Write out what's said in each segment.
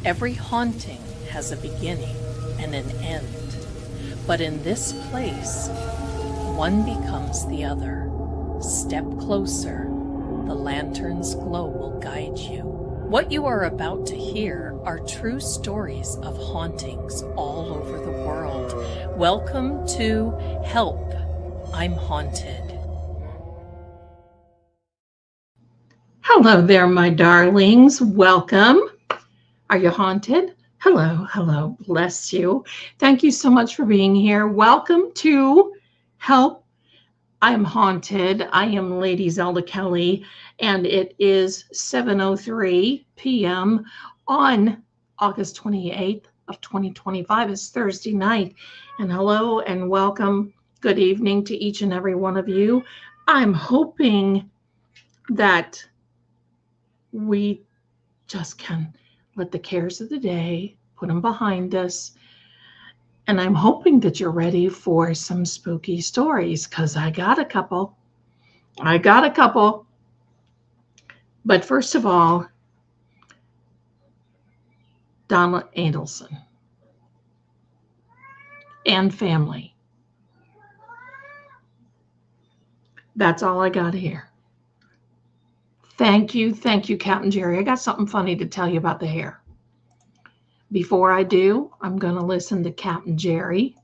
Every haunting has a beginning and an end. But in this place, one becomes the other. Step closer. The lantern's glow will guide you. What you are about to hear are true stories of hauntings all over the world. Welcome to Help, I'm Haunted. Hello there, my darlings. Welcome. Are you haunted? Hello, hello. Bless you. Thank you so much for being here. Welcome to Help, I'm Haunted. I am Lady Zelda Kelly, and it is 7:03 p.m. on August 28th of 2025. It's Thursday night. And hello and welcome. Good evening to each and every one of you. I'm hoping that we just can let the cares of the day, put them behind us. And I'm hoping that you're ready for some spooky stories because I got a couple. But first of all, Donald Adelson and family. That's all I got here. Thank you, Captain Jerry. I got something funny to tell you about the hair. Before I do, I'm going to listen to Captain Jerry,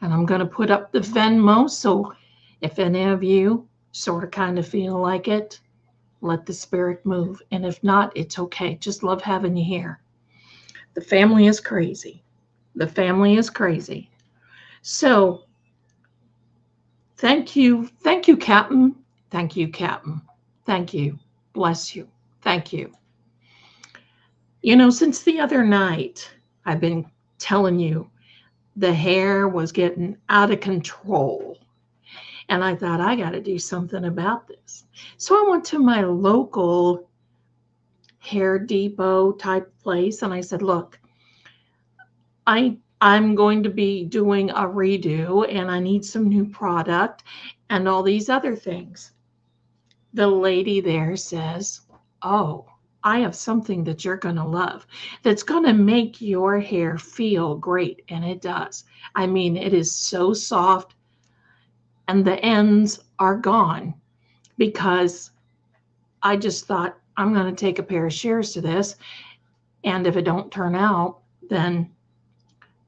and I'm going to put up the Venmo, so if any of you sort of kind of feel like it, let the spirit move. And if not, it's okay. Just love having you here. The family is crazy. So thank you, Captain. Thank you, Captain. Thank you. Bless you. Thank you. You know, since the other night, I've been telling you the hair was getting out of control. And I thought, I got to do something about this. So I went to my local hair depot type place. And I said, look, I'm going to be doing a redo and I need some new product and all these other things. The lady there says, oh, I have something that you're going to love that's going to make your hair feel great. And it does. I mean, it is so soft and the ends are gone because I just thought I'm going to take a pair of shears to this. And if it don't turn out, then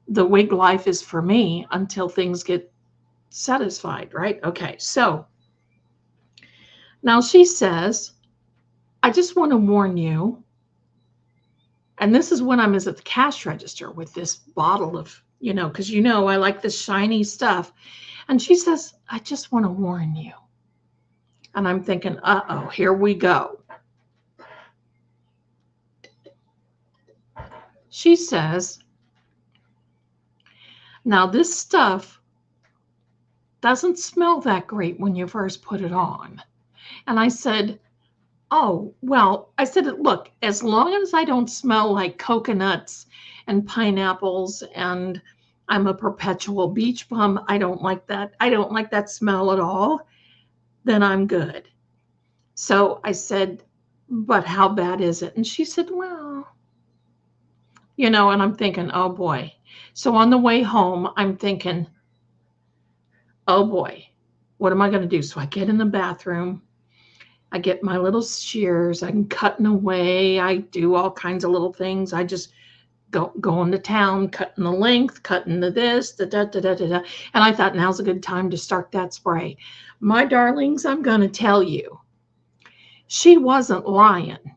the wig life is for me until things get satisfied, right? Okay, so now she says, I just want to warn you, and this is when I'm at the cash register with this bottle of, because I like this shiny stuff. And she says, I just want to warn you. And I'm thinking, uh-oh, here we go. She says, now this stuff doesn't smell that great when you first put it on. And I said, oh, well, I said, look, as long as I don't smell like coconuts and pineapples and I'm a perpetual beach bum, I don't like that. I don't like that smell at all. Then I'm good. So I said, but how bad is it? And she said, well, and I'm thinking, oh boy. So on the way home, I'm thinking, oh boy, what am I going to do? So I get in the bathroom. I get my little shears. I'm cutting away. I do all kinds of little things. I just go into town, cutting the length, cutting the this, da da da da da. And I thought now's a good time to start that spray. My darlings, I'm going to tell you, she wasn't lying.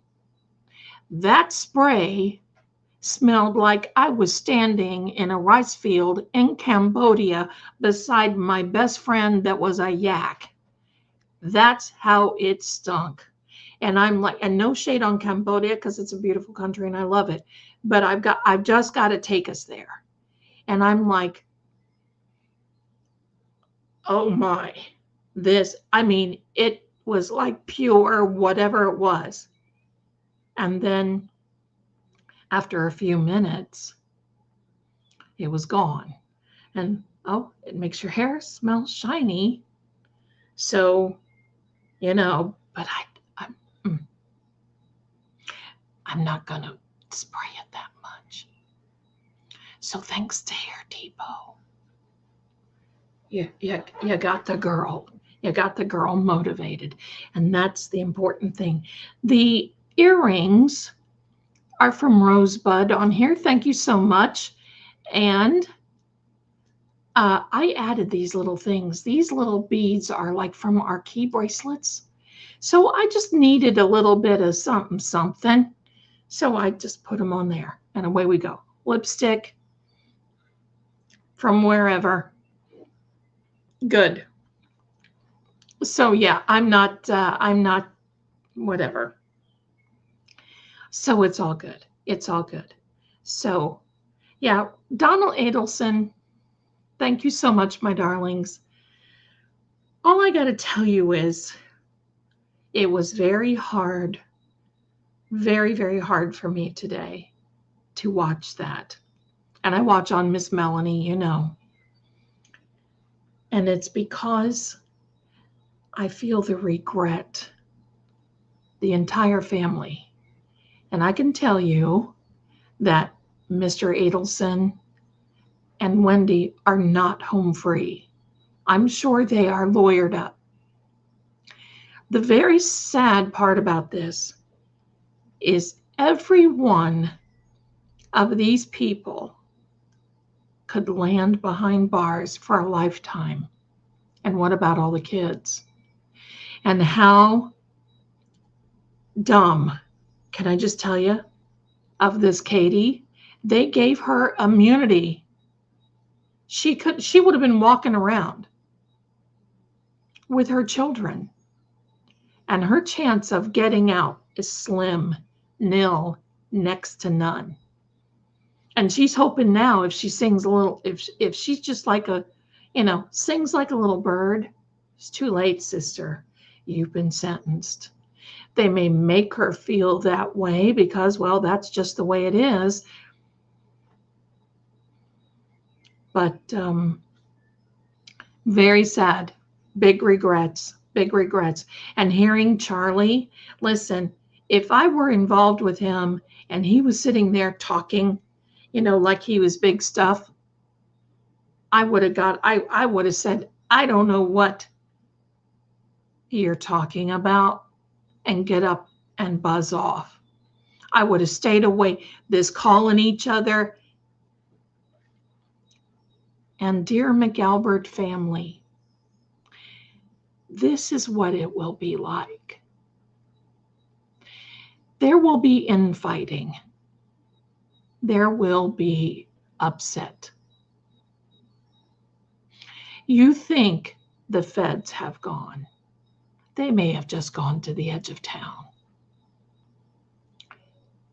That spray smelled like I was standing in a rice field in Cambodia beside my best friend that was a yak. That's how it stunk. And I'm like, and no shade on Cambodia because it's a beautiful country and I love it. But I've just got to take us there. And I'm like, oh my, it was like pure whatever it was. And then after a few minutes, it was gone. And it makes your hair smell shiny. So, but I'm not going to spray it that So thanks to Hair Depot, you got the girl. You got the girl motivated. And that's the important thing. The earrings are from Rosebud on here. Thank you so much. And I added these little things. These little beads are like from our key bracelets. So I just needed a little bit of something, something. So I just put them on there and away we go. Lipstick from wherever. Good. So yeah, I'm not whatever. So it's all good. It's all good. So yeah, Donald Adelson, thank you so much, my darlings. All I got to tell you is it was very hard, very, very hard for me today to watch that. And I watch on Miss Melanie, you know. And it's because I feel the regret, the entire family. And I can tell you that Mr. Adelson and Wendy are not home free. I'm sure they are lawyered up. The very sad part about this is every one of these people could land behind bars for a lifetime. And what about all the kids? And how dumb, can I just tell you, of this Katie? They gave her immunity. She would have been walking around with her children. And her chance of getting out is slim, nil, next to none. And she's hoping now if she sings a little, if she's just like a, sings like a little bird, it's too late, sister. You've been sentenced. They may make her feel that way because, well, that's just the way it is. But very sad. Big regrets. Big regrets. And hearing Charlie, listen, if I were involved with him and he was sitting there talking, like he was big stuff, I would have said, I don't know what you're talking about, and get up and buzz off. I would have stayed away. This calling each other. And dear McAlbert family, this is what it will be like. There will be infighting. There will be upset. You think the feds have gone. They may have just gone to the edge of town.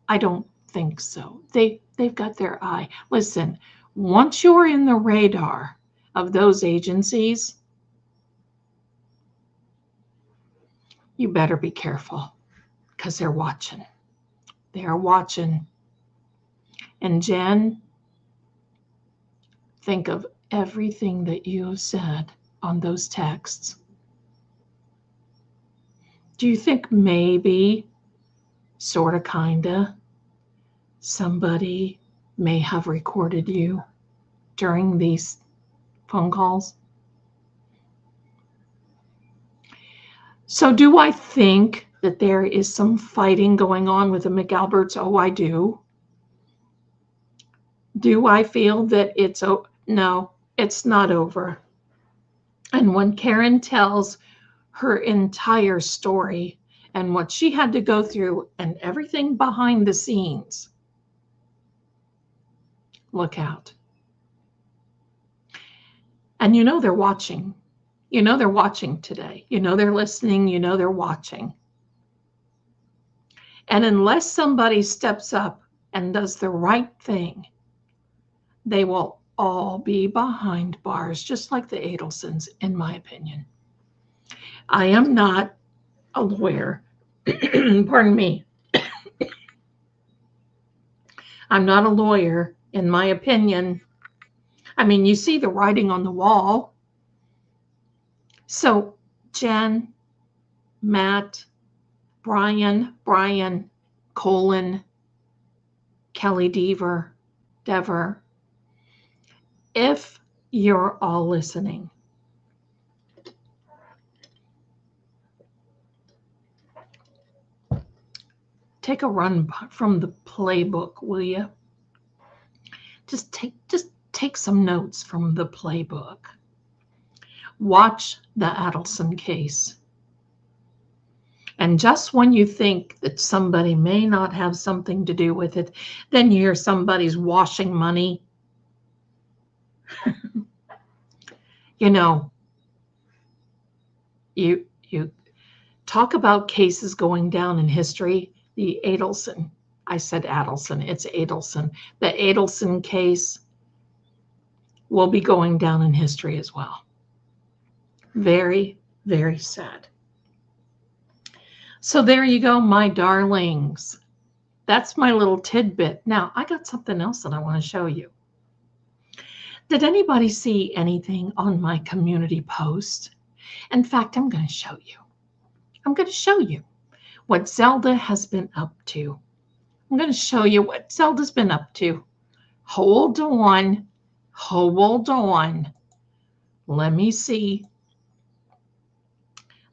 I don't think so. They've got their eye. Listen, once you're in the radar of those agencies, you better be careful because they're watching. They are watching. And Jen, think of everything that you have said on those texts. Do you think maybe, sort of, kinda, somebody may have recorded you during these phone calls? So do I think that there is some fighting going on with the McAlberts? Oh, I do. Do I feel that it's no, it's not over. And when Karen tells her entire story and what she had to go through and everything behind the scenes, look out. And they're watching. They're watching today. They're listening. They're watching. And unless somebody steps up and does the right thing, they will all be behind bars, just like the Adelsons, in my opinion. I am not a lawyer. Pardon me. I'm not a lawyer, in my opinion. I mean, you see the writing on the wall. So, Jen, Matt, Brian, Colin, Kelly Dever, if you're all listening, take a run from the playbook, will you? Just take some notes from the playbook. Watch the Adelson case. And just when you think that somebody may not have something to do with it, then you hear somebody's washing money. You know, you talk about cases going down in history. The Adelson, I said Adelson, it's Adelson. The Adelson case will be going down in history as well. Very, very sad. So there you go, my darlings. That's my little tidbit. Now, I got something else that I want to show you. Did anybody see anything on my community post? In fact, I'm going to show you. I'm going to show you what Zelda has been up to. I'm going to show you what Zelda's been up to. Hold on. Hold on. Let me see.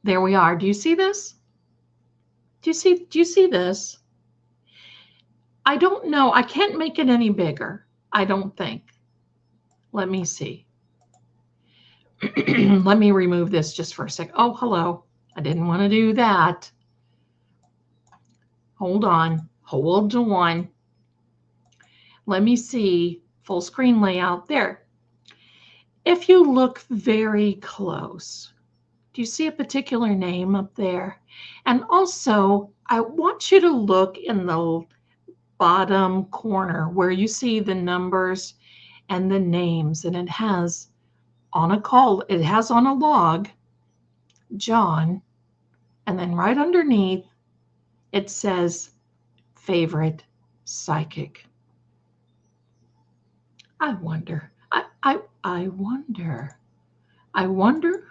There we are. Do you see this? Do you see this? I don't know. I can't make it any bigger, I don't think. Let me see. Let me remove this just for a sec. Oh, hello. I didn't want to do that. Hold on. Hold on. Let me see. Full screen layout there. If you look very close, do you see a particular name up there? And also, I want you to look in the bottom corner where you see the numbers and the names, and it has on a log, John, and then right underneath it says favorite psychic. I wonder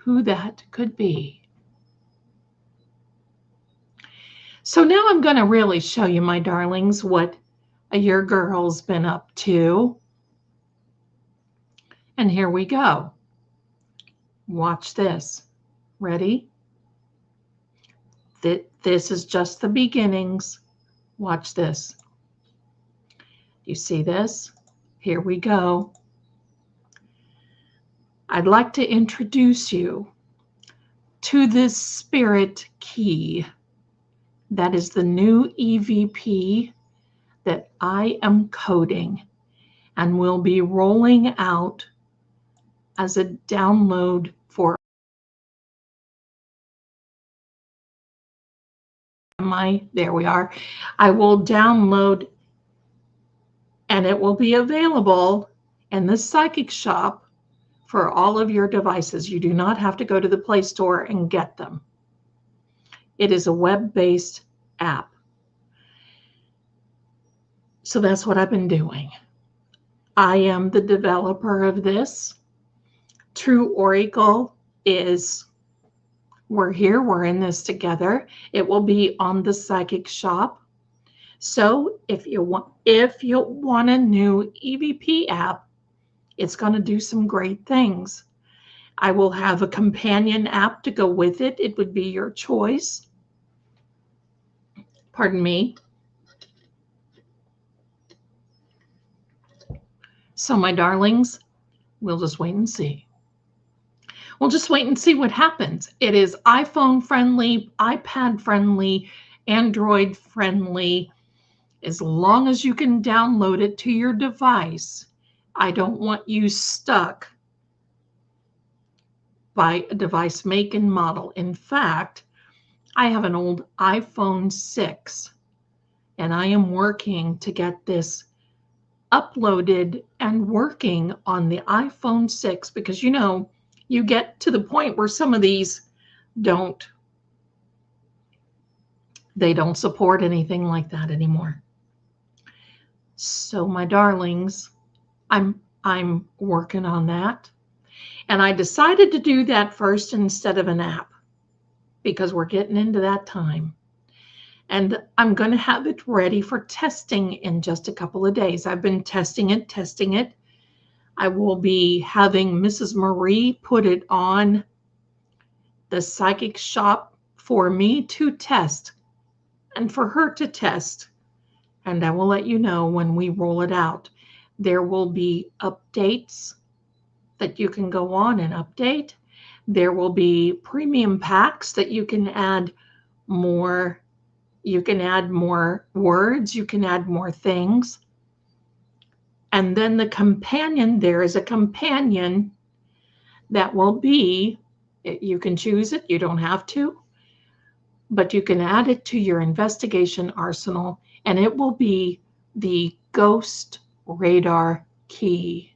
who that could be. So now I'm going to really show you, my darlings, what your girl's been up to. And here we go. Watch this. Ready? This is just the beginnings. Watch this. You see this? Here we go. I'd like to introduce you to this spirit key. That is the new EVP that I am coding and will be rolling out as a download for there we are. I will download and it will be available in the Psychic Shop for all of your devices. You do not have to go to the Play Store and get them. It is a web-based app. So that's what I've been doing. I am the developer of this. True Oracle is, we're here, we're in this together. It will be on the Psychic Shop. So if you want a new EVP app, it's going to do some great things. I will have a companion app to go with it. It would be your choice. Pardon me. So my darlings, we'll just wait and see. We'll just wait and see what happens. It is iPhone friendly, iPad friendly, Android friendly. As long as you can download it to your device. I don't want you stuck by a device make and model. In fact, I have an old iPhone 6 and I am working to get this uploaded and working on the iPhone 6 because, you know, you get to the point where some of these they don't support anything like that anymore. So my darlings, I'm working on that. And I decided to do that first instead of an app because we're getting into that time. And I'm going to have it ready for testing in just a couple of days. I've been testing it. I will be having Mrs. Marie put it on the psychic shop for me to test and for her to test. And I will let you know when we roll it out. There will be updates that you can go on and update. There will be premium packs that you can add more. You can add more words. You can add more things. And then the companion, there is a companion that will be, you can choose it, you don't have to, but you can add it to your investigation arsenal, and it will be the ghost radar key.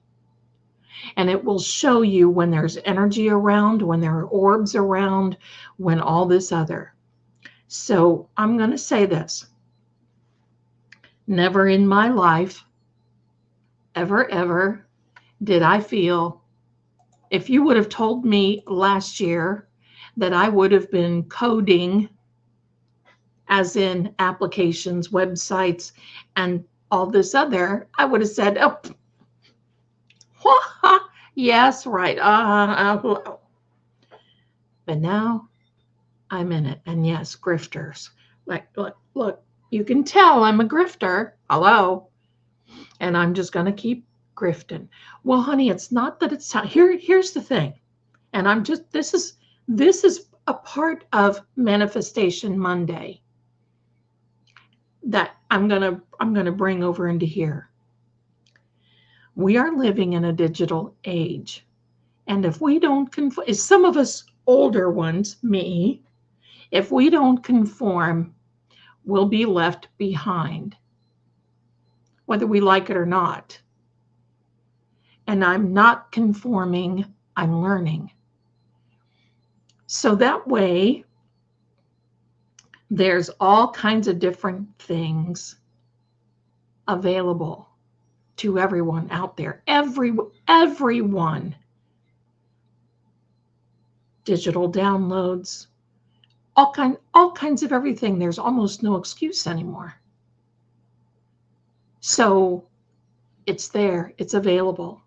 And it will show you when there's energy around, when there are orbs around, when all this other. So I'm going to say this. Never in my life, ever did I feel, if you would have told me last year that I would have been coding, as in applications, websites, and all this other, I would have said, oh, yes, right. But now I'm in it. And yes, grifters. Like, look, you can tell I'm a grifter. Hello. And I'm just going to keep grifting. Well, honey, it's not that it's here's the thing. And I'm just, this is a part of Manifestation Monday that I'm going to bring over into here. We are living in a digital age. And if we don't conform, some of us older ones, me, if we don't conform, we'll be left behind, whether we like it or not. And I'm not conforming, I'm learning. So that way, there's all kinds of different things available to everyone out there. Everyone. Digital downloads, all kinds of everything. There's almost no excuse anymore. So it's there, it's available.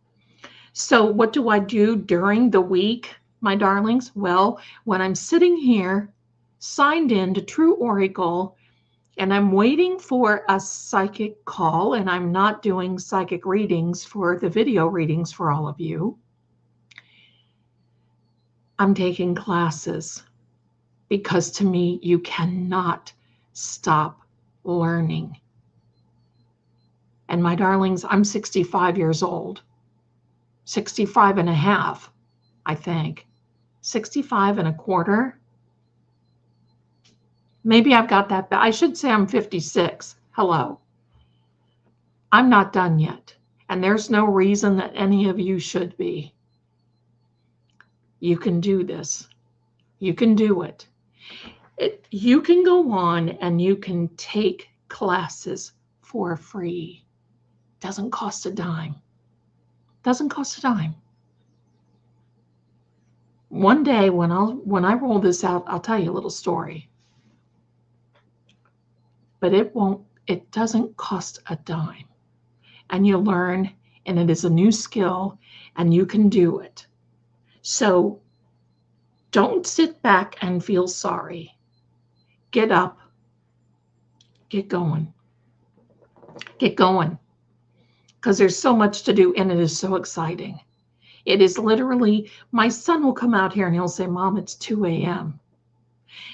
So what do I do during the week, my darlings? Well, when I'm sitting here signed in to True Oracle and I'm waiting for a psychic call, and I'm not doing psychic readings for the video readings for all of you, I'm taking classes, because to me, you cannot stop learning. And my darlings, I'm 65 years old, 65 and a half, I think, 65 and a quarter. Maybe I've got that back. I should say I'm 56. Hello. I'm not done yet. And there's no reason that any of you should be. You can do this. You can do it. You can go on and you can take classes for free. Doesn't cost a dime. Doesn't cost a dime. One day when I roll this out, I'll tell you a little story. But it doesn't cost a dime. And you learn, and it is a new skill, and you can do it. So don't sit back and feel sorry. Get up. Get going. Get going. Because there's so much to do, and it is so exciting. It is literally, my son will come out here and he'll say, Mom, it's 2 a.m.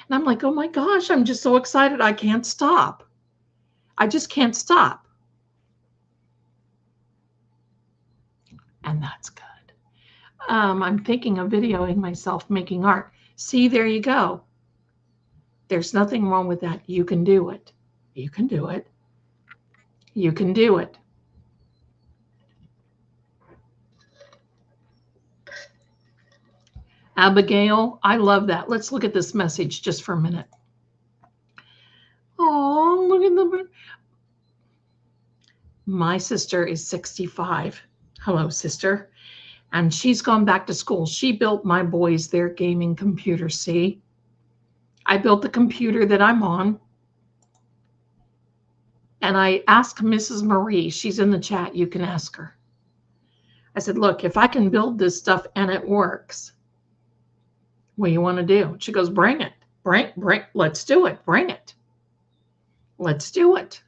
And I'm like, oh my gosh, I'm just so excited. I can't stop. I just can't stop. And that's good. I'm thinking of videoing myself making art. See, there you go. There's nothing wrong with that. You can do it. You can do it. You can do it. Abigail, I love that. Let's look at this message just for a minute. Oh, look at the... My sister is 65. Hello, sister. And she's gone back to school. She built my boys their gaming computer, see? I built the computer that I'm on. And I asked Mrs. Marie, she's in the chat, you can ask her. I said, look, if I can build this stuff and it works, what do you want to do? She goes, bring it. Let's do it. Bring it. Let's do it.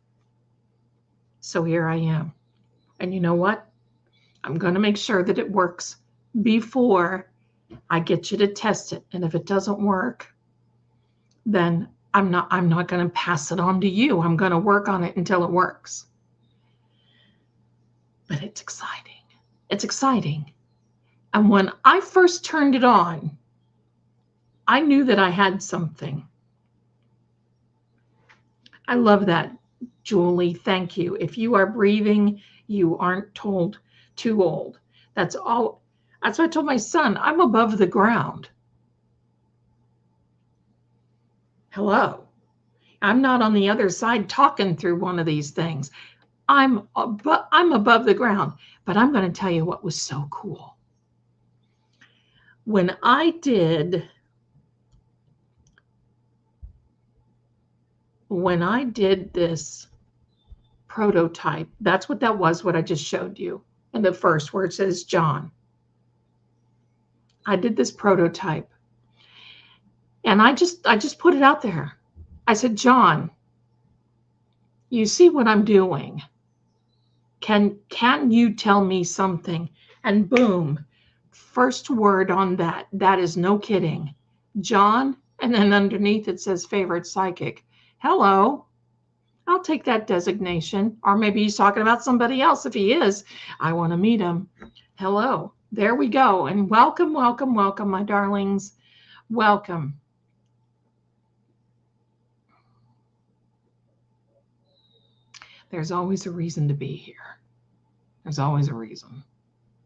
So here I am. And you know what? I'm going to make sure that it works before I get you to test it. And if it doesn't work, then I'm not going to pass it on to you. I'm going to work on it until it works. But it's exciting. It's exciting. And when I first turned it on, I knew that I had something. I love that, Julie. Thank you. If you are breathing, you aren't told too old. That's all. That's what I told my son. I'm above the ground. Hello. I'm not on the other side talking through one of these things. I'm above the ground. But I'm going to tell you what was so cool. When I did this prototype, that's what that was, what I just showed you in the first where it says John. I did this prototype and I just put it out there. I said, John, you see what I'm doing? Can you tell me something? And boom, first word on that. That is no kidding. John, and then underneath it says favorite psychic. Hello. I'll take that designation. Or maybe he's talking about somebody else. If he is, I want to meet him. Hello. There we go. And welcome, welcome, welcome, my darlings. Welcome. There's always a reason to be here. There's always a reason.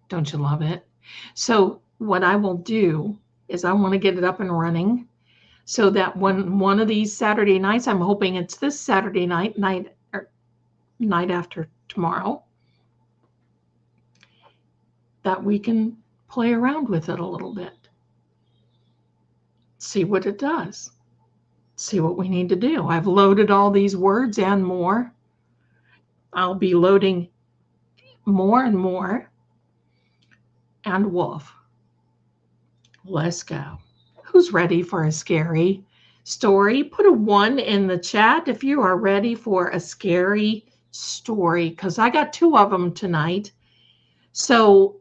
Don't you love it? So what I will do is I want to get it up and running so that when one of these Saturday nights, I'm hoping it's this Saturday night after tomorrow, that we can play around with it a little bit. See what it does. See what we need to do. I've loaded all these words and more. I'll be loading more and more. And wolf. Let's go. Who's ready for a scary story? Put a 1 in the chat if you are ready for a scary story, because I got 2 of them tonight. So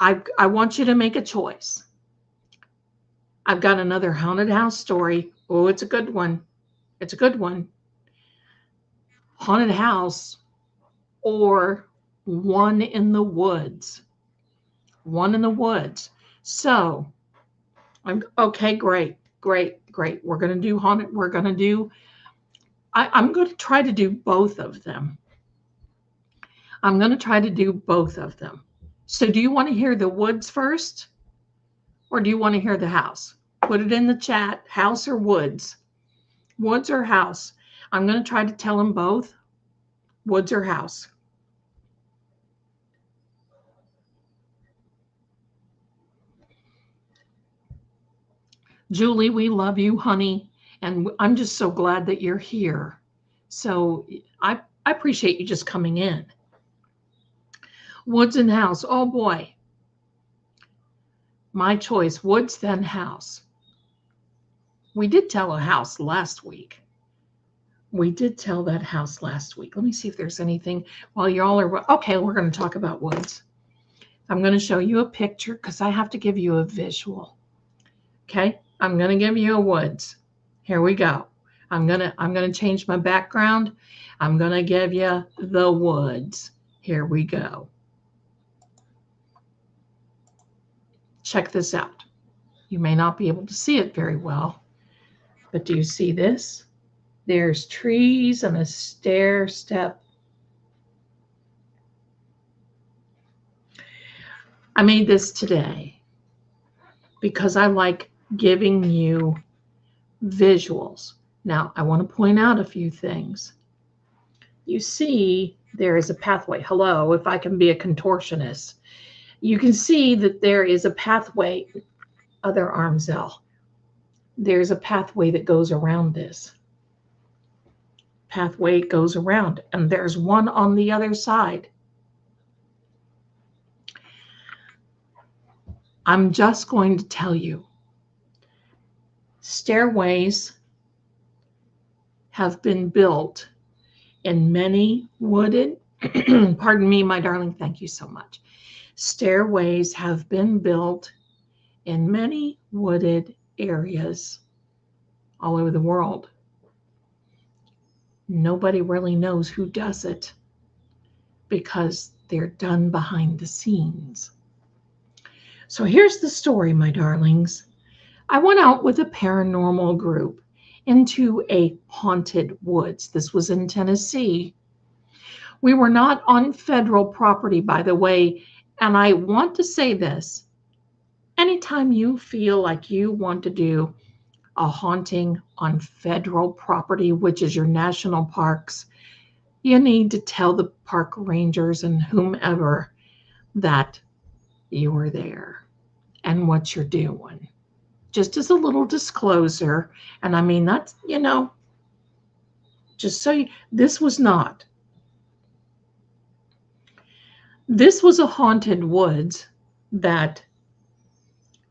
I want you to make a choice. I've got another haunted house story. Oh, it's a good one. It's a good one. Haunted house or one in the woods. One in the woods. So I'm okay. Great. We're going to do haunted. We're going to do, I'm going to try to do both of them. I'm going to try to do both of them. So do you want to hear the woods first? Or do you want to hear the house? Put it in the chat, house or woods. Woods or house. I'm going to try to tell them both, woods or house. Julie, we love you, honey. And I'm just so glad that you're here. So I appreciate you just coming in. Woods and house. Oh, boy. My choice, woods then house. We did tell a house last week. We did tell that house last week. Let me see if there's anything while y'all are, okay, we're going to talk about woods. I'm going to show you a picture because I have to give you a visual. Okay, I'm going to give you a woods. Here we go. I'm going to change my background. I'm going to give you the woods. Here we go. Check this out. You may not be able to see it very well, but do you see this? There's trees and a stair step. I made this today because I like giving you visuals. Now, I want to point out a few things. You see, there is a pathway. Hello, if I can be a contortionist. You can see that there is a pathway, other arms L. There's a pathway that goes around this. Pathway goes around, and there's one on the other side. I'm just going to tell you, stairways have been built in many wooded, pardon me, my darling, thank you so much. Stairways have been built in many wooded areas all over the world. Nobody really knows who does it because they're done behind the scenes. So here's the story, my darlings. I went out with a paranormal group into a haunted woods. This was in Tennessee. We were not on federal property, by the way, and I want to say this. Anytime you feel like you want to do a haunting on federal property, which is your national parks, you need to tell the park rangers and whomever that you were there and what you're doing. Just as a little disclosure, and I mean, that's, just so you, this was a haunted woods that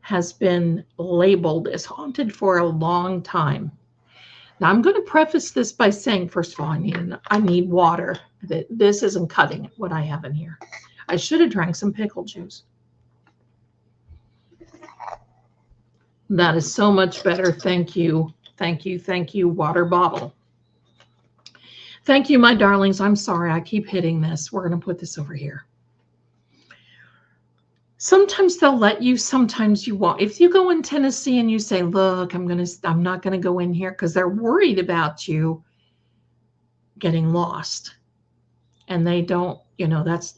has been labeled as haunted for a long time. Now, I'm going to preface this by saying, first of all, I need water. This isn't cutting it, what I have in here. I should have drank some pickle juice. That is so much better. Thank you. Thank you. Thank you, water bottle. Thank you, my darlings. I'm sorry I keep hitting this. We're going to put this over here. Sometimes they'll let you, sometimes you won't. If you go in Tennessee and you say, look, I'm not going to go in here because they're worried about you getting lost. And they don't, that's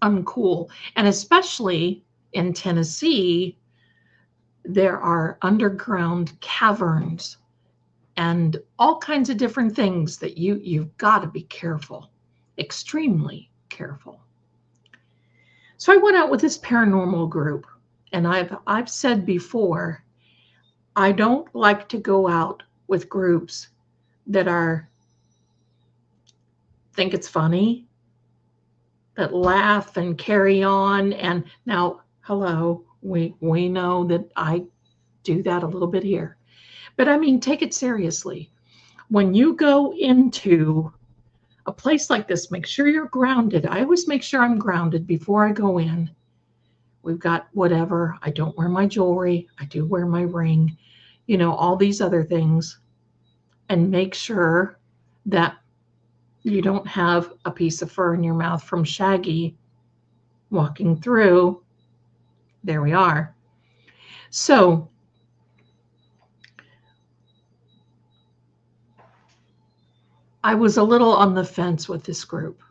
uncool. And especially in Tennessee, there are underground caverns and all kinds of different things that you've got to be careful, extremely careful. So I went out with this paranormal group, and I've said before, I don't like to go out with groups that think it's funny, that laugh and carry on. And now, hello, we know that I do that a little bit here. But I mean, take it seriously. When you go into a place like this, make sure you're grounded. I always make sure I'm grounded before I go in. We've got whatever. I don't wear my jewelry. I do wear my ring, all these other things. And make sure that you don't have a piece of fur in your mouth from Shaggy walking through. There we are. So I was a little on the fence with this group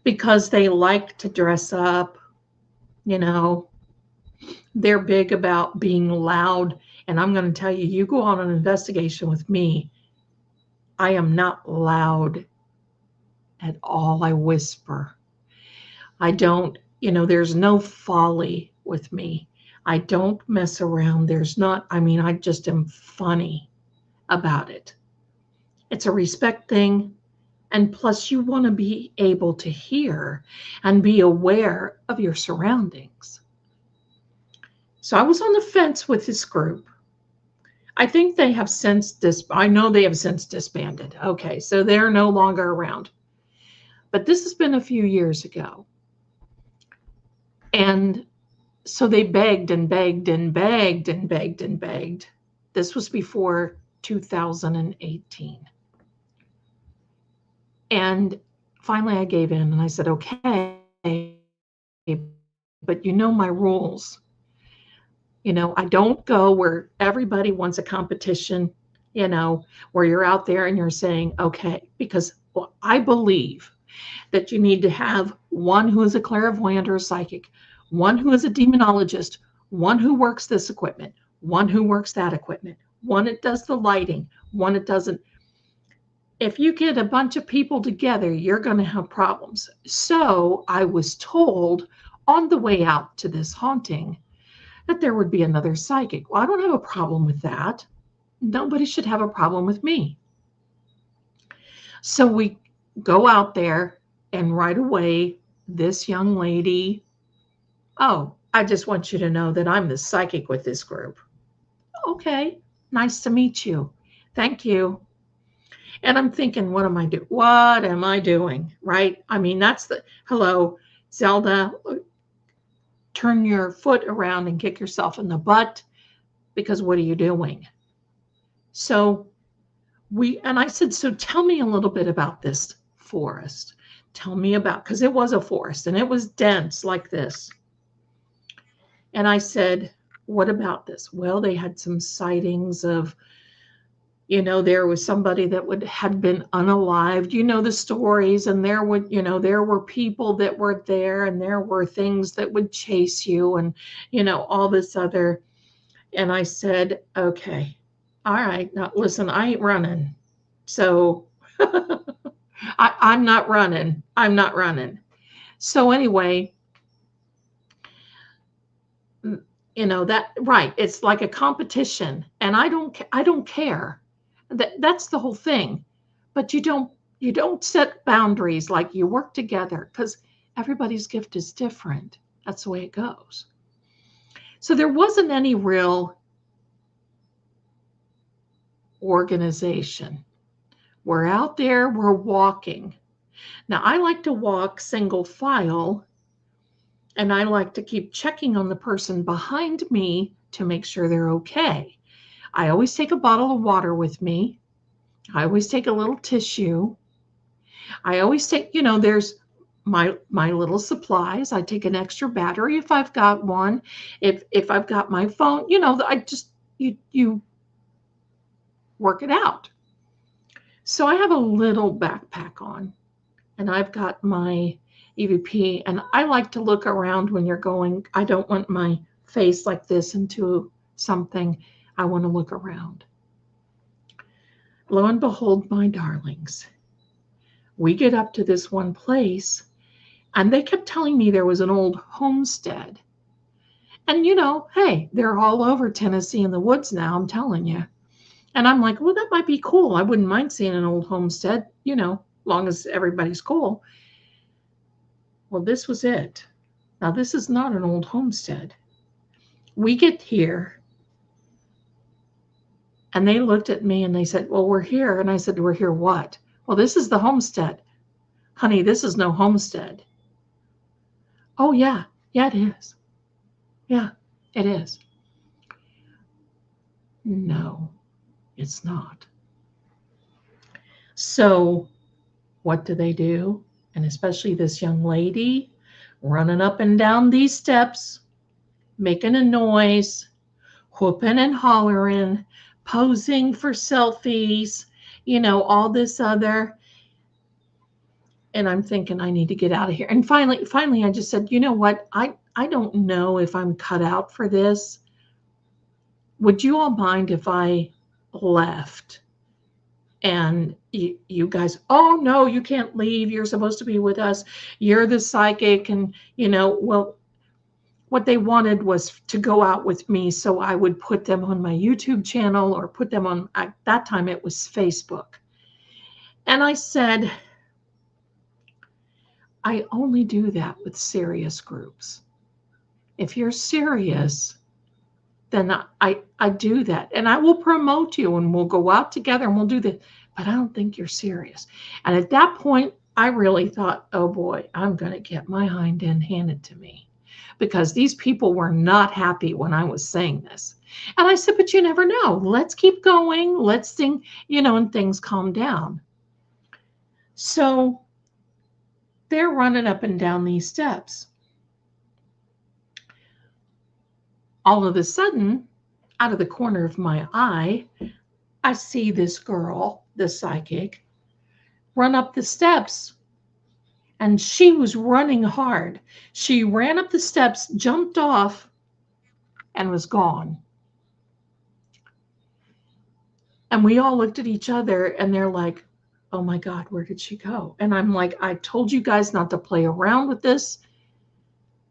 because they like to dress up, they're big about being loud. And I'm going to tell you, you go on an investigation with me, I am not loud at all. I whisper. I don't, there's no folly with me. I don't mess around. I just am funny about it. It's a respect thing. And plus, you want to be able to hear and be aware of your surroundings. So I was on the fence with this group. I think they have since I know they have since disbanded. Okay, so they're no longer around. But this has been a few years ago. And so they begged and begged and begged and begged and begged. This was before 2018. And finally I gave in and I said, okay, but my rules. I don't go where everybody wants a competition, where you're out there and you're saying, okay, because I believe that you need to have one who is a clairvoyant or a psychic, one who is a demonologist, one who works this equipment, one who works that equipment, one that does the lighting, one that doesn't. If you get a bunch of people together, you're going to have problems. So I was told on the way out to this haunting that there would be another psychic. Well, I don't have a problem with that. Nobody should have a problem with me. So we go out there, and right away, this young lady, I just want you to know that I'm the psychic with this group. Okay, nice to meet you. Thank you. And I'm thinking, what am I doing? What am I doing? Right? I mean, that's the hello, Zelda. Turn your foot around and kick yourself in the butt, because what are you doing? So I said, so tell me a little bit about this forest. Tell me about, because it was a forest and it was dense like this. And I said, what about this? Well, they had some sightings of, there was somebody that had been unalived, the stories, and there were people that were there, and there were things that would chase you, and, all this other. And I said, okay, all right, now listen, I ain't running. So I'm not running. I'm not running. So anyway, that, right. It's like a competition, and I don't care. That's the whole thing. But you don't set boundaries, like you work together, because everybody's gift is different. That's the way it goes. So there wasn't any real organization. We're out there, we're walking. Now, I like to walk single file, and I like to keep checking on the person behind me to make sure they're okay. I always take a bottle of water with me. I always take a little tissue. I always take, there's my little supplies. I take an extra battery if I've got one. If I've got my phone, I just, you work it out. So I have a little backpack on, and I've got my EVP, and I like to look around when you're going. I don't want my face like this into something. I want to look around. Lo and behold, my darlings, we get up to this one place, and they kept telling me there was an old homestead. And, hey, they're all over Tennessee in the woods now, I'm telling you. And I'm like, well, that might be cool. I wouldn't mind seeing an old homestead, long as everybody's cool. Well, this was it. Now, this is not an old homestead. We get here, and they looked at me and they said, well, we're here. And I said, we're here what? Well, this is the homestead. Honey, this is no homestead. Oh, yeah. Yeah, it is. Yeah, it is. No, it's not. So what do? And especially this young lady running up and down these steps, making a noise, whooping and hollering, posing for selfies, all this other. And I'm thinking, I need to get out of here. And finally, I just said, you know what? I don't know if I'm cut out for this. Would you all mind if I left? And you guys, oh, no, you can't leave. You're supposed to be with us. You're the psychic. And, well, what they wanted was to go out with me so I would put them on my YouTube channel, or put them on, at that time it was Facebook. And I said, I only do that with serious groups. If you're serious, then I do that. And I will promote you, and we'll go out together and we'll do that. But I don't think you're serious. And at that point, I really thought, oh boy, I'm going to get my hind end handed to me, because these people were not happy when I was saying this. And I said, but you never know. Let's keep going. Let's sing, and things calm down. So they're running up and down these steps. All of a sudden, out of the corner of my eye, I see this girl, the psychic, run up the steps. And she was running hard. She ran up the steps, jumped off, and was gone. And we all looked at each other, and they're like, oh my God, where did she go? And I'm like, I told you guys not to play around with this.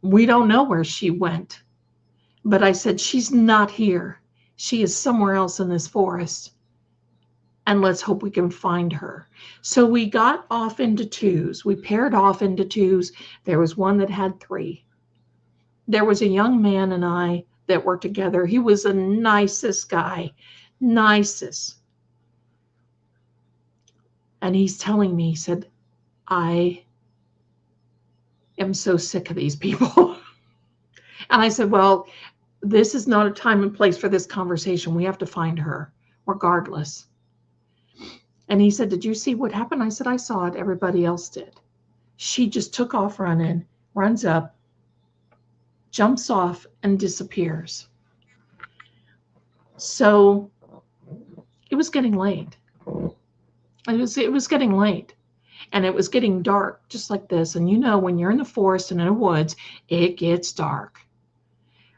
We don't know where she went. But I said, she's not here. She is somewhere else in this forest. And let's hope we can find her. So we got off into twos. We paired off into twos. There was one that had 3. there was a young man and I that were together. He was the nicest guy, nicest. And he's telling me, he said, I am so sick of these people. And I said, well, this is not a time and place for this conversation. We have to find her regardless. And he said, did you see what happened? I said, I saw it. Everybody else did. She just took off running, runs up, jumps off, and disappears. So it was getting late. It was getting late. And it was getting dark, just like this. And you know, when you're in the forest and in the woods, it gets dark.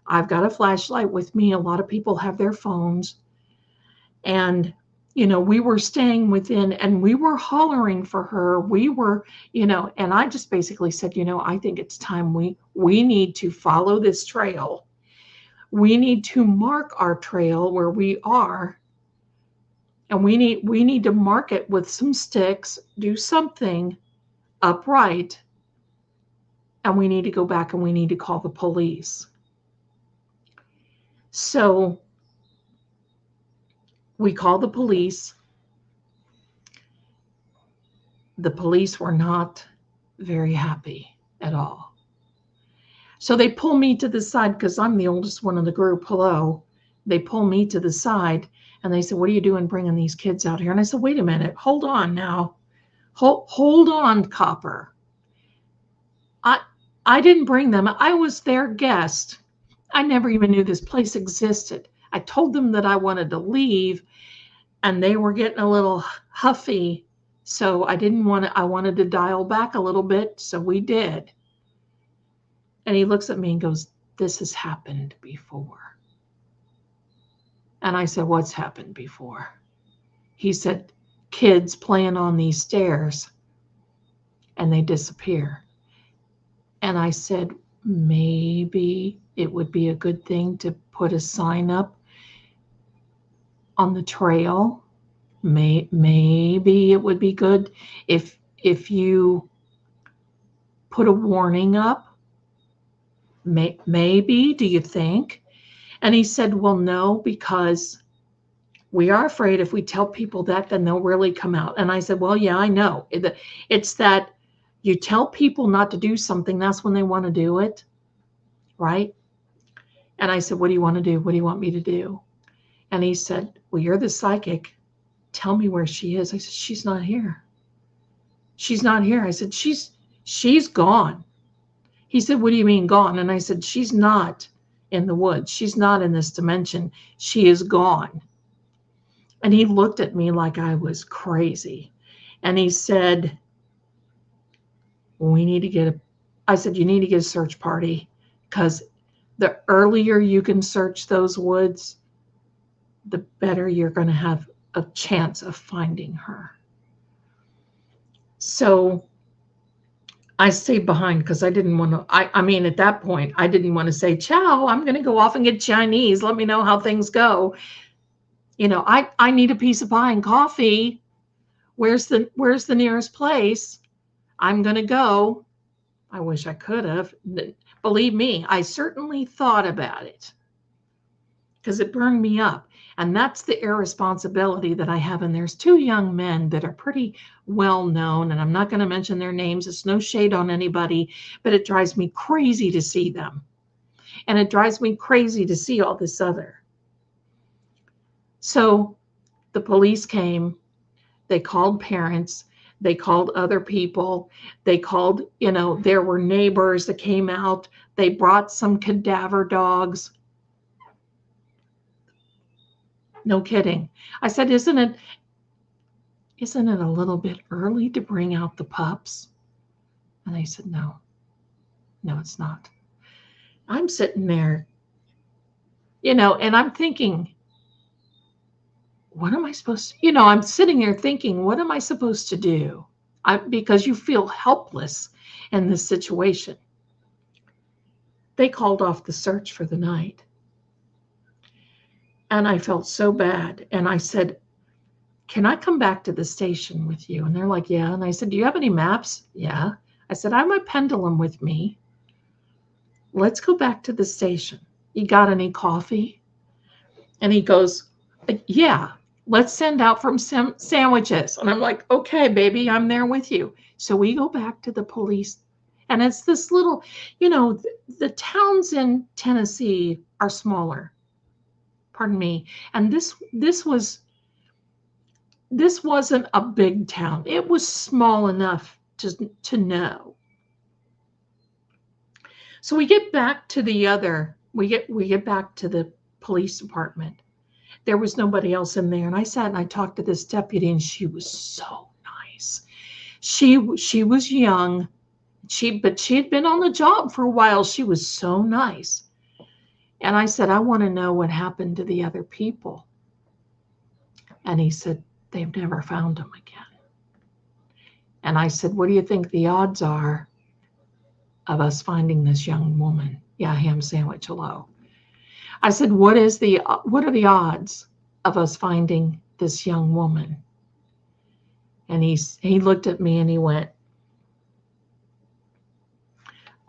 I've got a flashlight with me. A lot of people have their phones. And, you know, we were staying within, and we were hollering for her. We were, you know, and I just basically said, you know, I think it's time we need to follow this trail. We need to mark our trail where we are. And we need to mark it with some sticks, do something upright, and we need to go back and we need to call the police. So we called the police. The police were not very happy at all. So they pull me to the side because I'm the oldest one in the group. Hello. They pull me to the side and they said, what are you doing bringing these kids out here? And I said, wait a minute. Hold on now. Hold on, copper. I didn't bring them. I was their guest. I never even knew this place existed. I told them that I wanted to leave and they were getting a little huffy. So I wanted to dial back a little bit. So we did. And he looks at me and goes, this has happened before. And I said, what's happened before? He said, kids playing on these stairs and they disappear. And I said, maybe it would be a good thing to put a sign up on the trail. Maybe it would be good if you put a warning up. Maybe, do you think? And he said, well, no, because we are afraid if we tell people that, then they'll really come out. And I said, well, yeah, I know. It's that you tell people not to do something, that's when they want to do it, right? And I said, what do you want to do? What do you want me to do? And he said, well, you're the psychic. Tell me where she is. I said, she's not here. She's not here. I said, she's gone. He said, what do you mean gone? And I said, she's not in the woods. She's not in this dimension. She is gone. And he looked at me like I was crazy. And he said, we need to get I said, you need to get a search party, because the earlier you can search those woods, the better you're going to have a chance of finding her. So I stayed behind because I didn't want to, I mean, at that point, I didn't want to say, ciao, I'm going to go off and get Chinese. Let me know how things go. You know, I need a piece of pie and coffee. Where's the nearest place? I'm going to go. I wish I could have. Believe me, I certainly thought about it because it burned me up. And that's the irresponsibility that I have. And there's two young men that are pretty well known, and I'm not going to mention their names. It's no shade on anybody, but it drives me crazy to see them. And it drives me crazy to see all this other. So the police came, they called parents, they called other people, they called, you know, there were neighbors that came out, they brought some cadaver dogs. No kidding. I said, isn't it a little bit early to bring out the pups? And they said, no, it's not. I'm sitting there, you know, and I'm thinking, what am I supposed to, you know, I'm sitting there thinking, what am I supposed to do? Because you feel helpless in this situation. They called off the search for the night. And I felt so bad. And I said, can I come back to the station with you? And they're like, yeah. And I said, do you have any maps? Yeah. I said, I have my pendulum with me. let's go back to the station. You got any coffee? And he goes, yeah, let's send out from sandwiches. And I'm like, okay, baby, I'm there with you. So we go back to the police. And it's this little, the towns in Tennessee are smaller. Pardon me. And this wasn't a big town. It was small enough to know. So we get back to we get back to the police department. There was nobody else in there. And I sat and I talked to this deputy, and she was so nice. She was young, but she had been on the job for a while. She was so nice. And I said, I want to know what happened to the other people. And he said, they've never found them again. And I said, what do you think the odds are of us finding this young woman? Yeah, ham sandwich, hello. I said, what are the odds of us finding this young woman? And he looked at me and he went,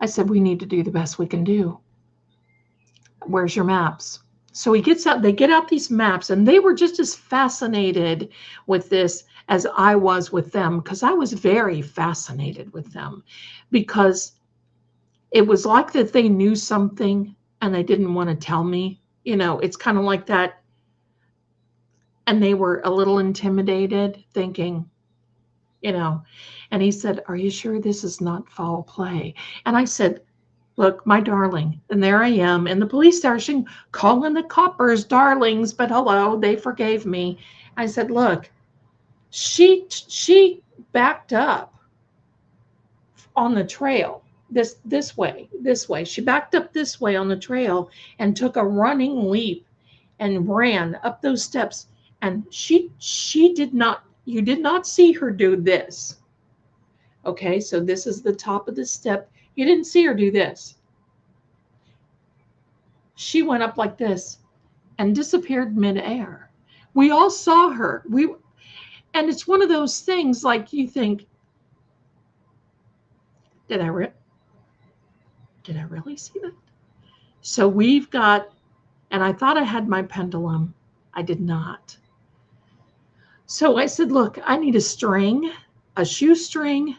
I said, we need to do the best we can do. Where's your maps? So he gets out, they get out these maps, and they were just as fascinated with this as I was with them, because I was very fascinated with them, because it was like that they knew something and they didn't want to tell me. It's kind of like that. And they were a little intimidated, thinking, and he said, are you sure this is not foul play? And I said, look, my darling, and there I am in the police station calling the coppers darlings, but hello, they forgave me. I said, look, she backed up on the trail this way. She backed up this way on the trail and took a running leap and ran up those steps. And you did not see her do this. Okay, so this is the top of the step. You didn't see her do this. She went up like this and disappeared midair. We all saw her. And it's one of those things, like, you think, did I really see that? So we've got, and I thought I had my pendulum. I did not. So I said, look, I need a string, a shoestring,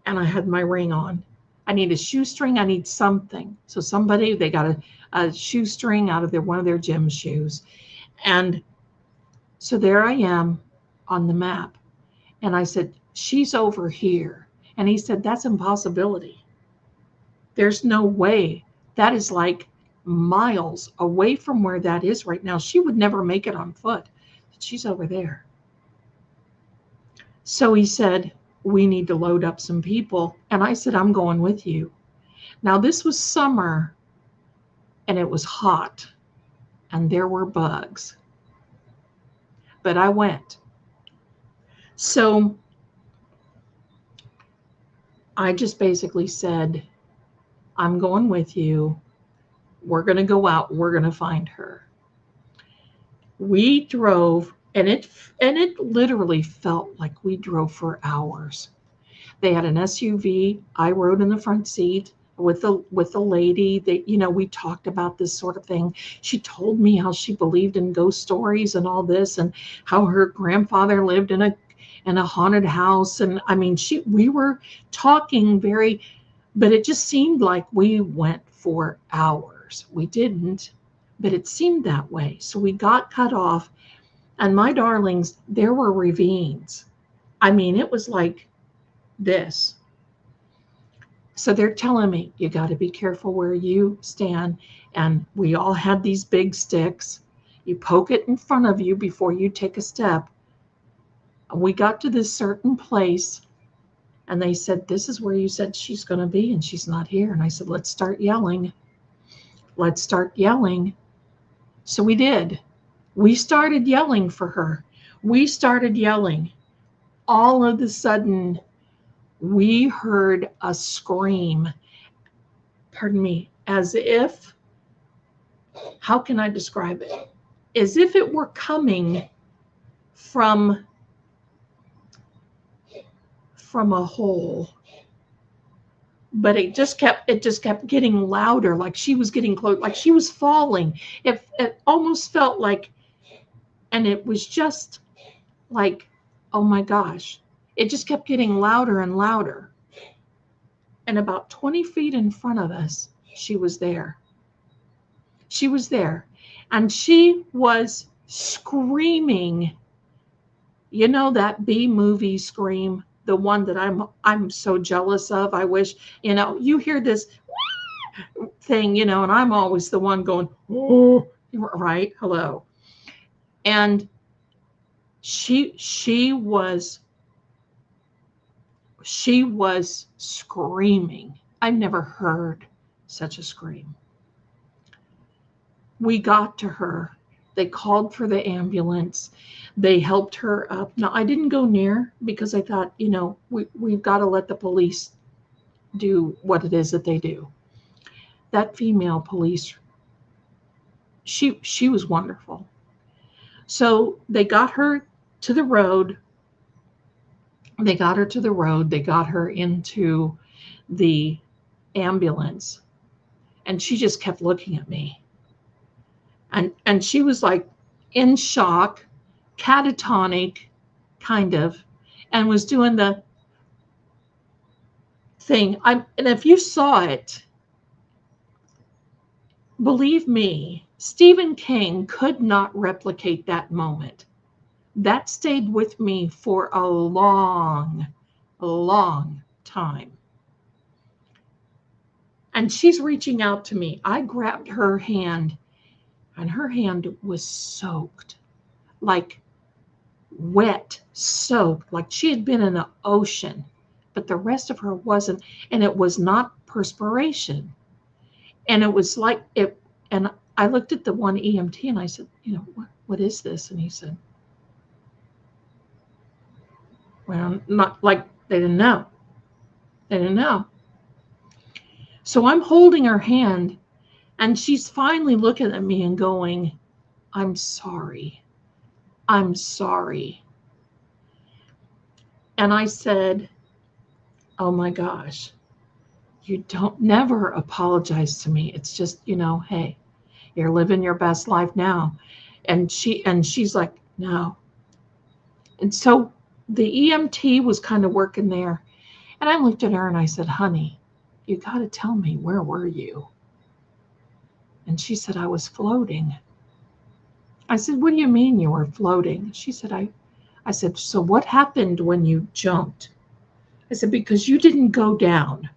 and I had my ring on. I need a shoestring. I need something. So they got a shoestring out of one of their gym shoes. And so there I am on the map. And I said, she's over here. And he said, that's impossibility. There's no way. That is like miles away from where that is right now. She would never make it on foot. She's over there. So he said, we need to load up some people. And I said, I'm going with you. Now, this was summer, and it was hot, and there were bugs. But I went. So I just basically said, I'm going with you. We're going to go out. We're going to find her. We drove, and it literally felt like we drove for hours. They had an SUV. I rode in the front seat with the lady that, we talked about this sort of thing. She told me how she believed in ghost stories and all this, and how her grandfather lived in a haunted house. And I mean, we were talking but it just seemed like we went for hours. We didn't, but it seemed that way. So we got cut off, and my darlings, there were ravines. I mean, it was like this. So they're telling me, you got to be careful where you stand. And we all had these big sticks. You poke it in front of you before you take a step. And we got to this certain place, and they said, this is where you said she's going to be, and she's not here. And I said, let's start yelling. Let's start yelling. So we did. We started yelling for her. We started yelling. All of a sudden, we heard a scream. Pardon me, as if, how can I describe it? As if it were coming from a hole. but it just kept getting louder, like she was getting close, like she was falling. It almost felt like, and it was just like, oh my gosh, it just kept getting louder and louder. And about 20 feet in front of us, she was there. She was there, and she was screaming. You know that B movie scream, the one that I'm so jealous of. I wish, you hear this thing, and I'm always the one going, oh, right, hello. And she was screaming. I've never heard such a scream. We got to her. They called for the ambulance. They helped her up. Now, I didn't go near because I thought, we've got to let the police do what it is that they do. That female police, she was wonderful. So they got her to the road. They got her to the road. They got her into the ambulance. And she just kept looking at me. And she was like in shock, catatonic, kind of, and was doing the thing. And if you saw it, believe me, Stephen King could not replicate that moment. That stayed with me for a long, long time. And she's reaching out to me. I grabbed her hand, and her hand was soaked, like wet, soaked, like she had been in the ocean, but the rest of her wasn't. And it was not perspiration. And it was like it. And I looked at the one EMT and I said, what is this? And he said, well, not like they didn't know. They didn't know. So I'm holding her hand, and she's finally looking at me and going, I'm sorry. I'm sorry. And I said, oh my gosh, you don't never apologize to me. It's just, hey, you're living your best life now. And she's like, no. And so the EMT was kind of working there. And I looked at her and I said, honey, you got to tell me, where were you? And she said, I was floating. I said, what do you mean you were floating? She said, I said, so what happened when you jumped? I said, because you didn't go down.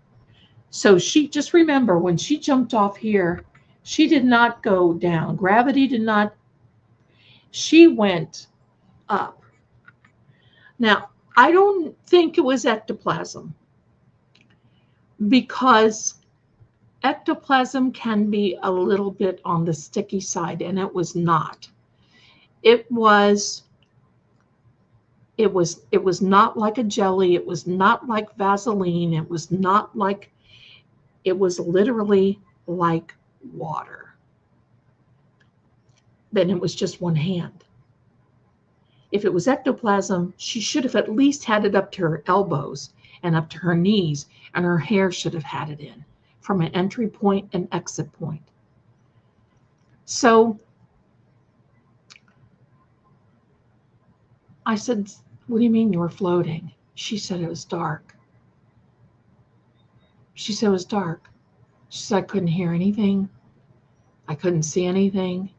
So she, just remember, when she jumped off here, she did not go down. Gravity did not, she went up. Now, I don't think it was ectoplasm, because ectoplasm can be a little bit on the sticky side, and it was not. It was not like a jelly. It was not like Vaseline. It was not like, it was literally like water. Then it was just one hand. If it was ectoplasm, she should have at least had it up to her elbows and up to her knees, and her hair should have had it in from an entry point and exit point. So I said, what do you mean you were floating? She said it was dark. She said it was dark. She said I couldn't hear anything. I couldn't see anything.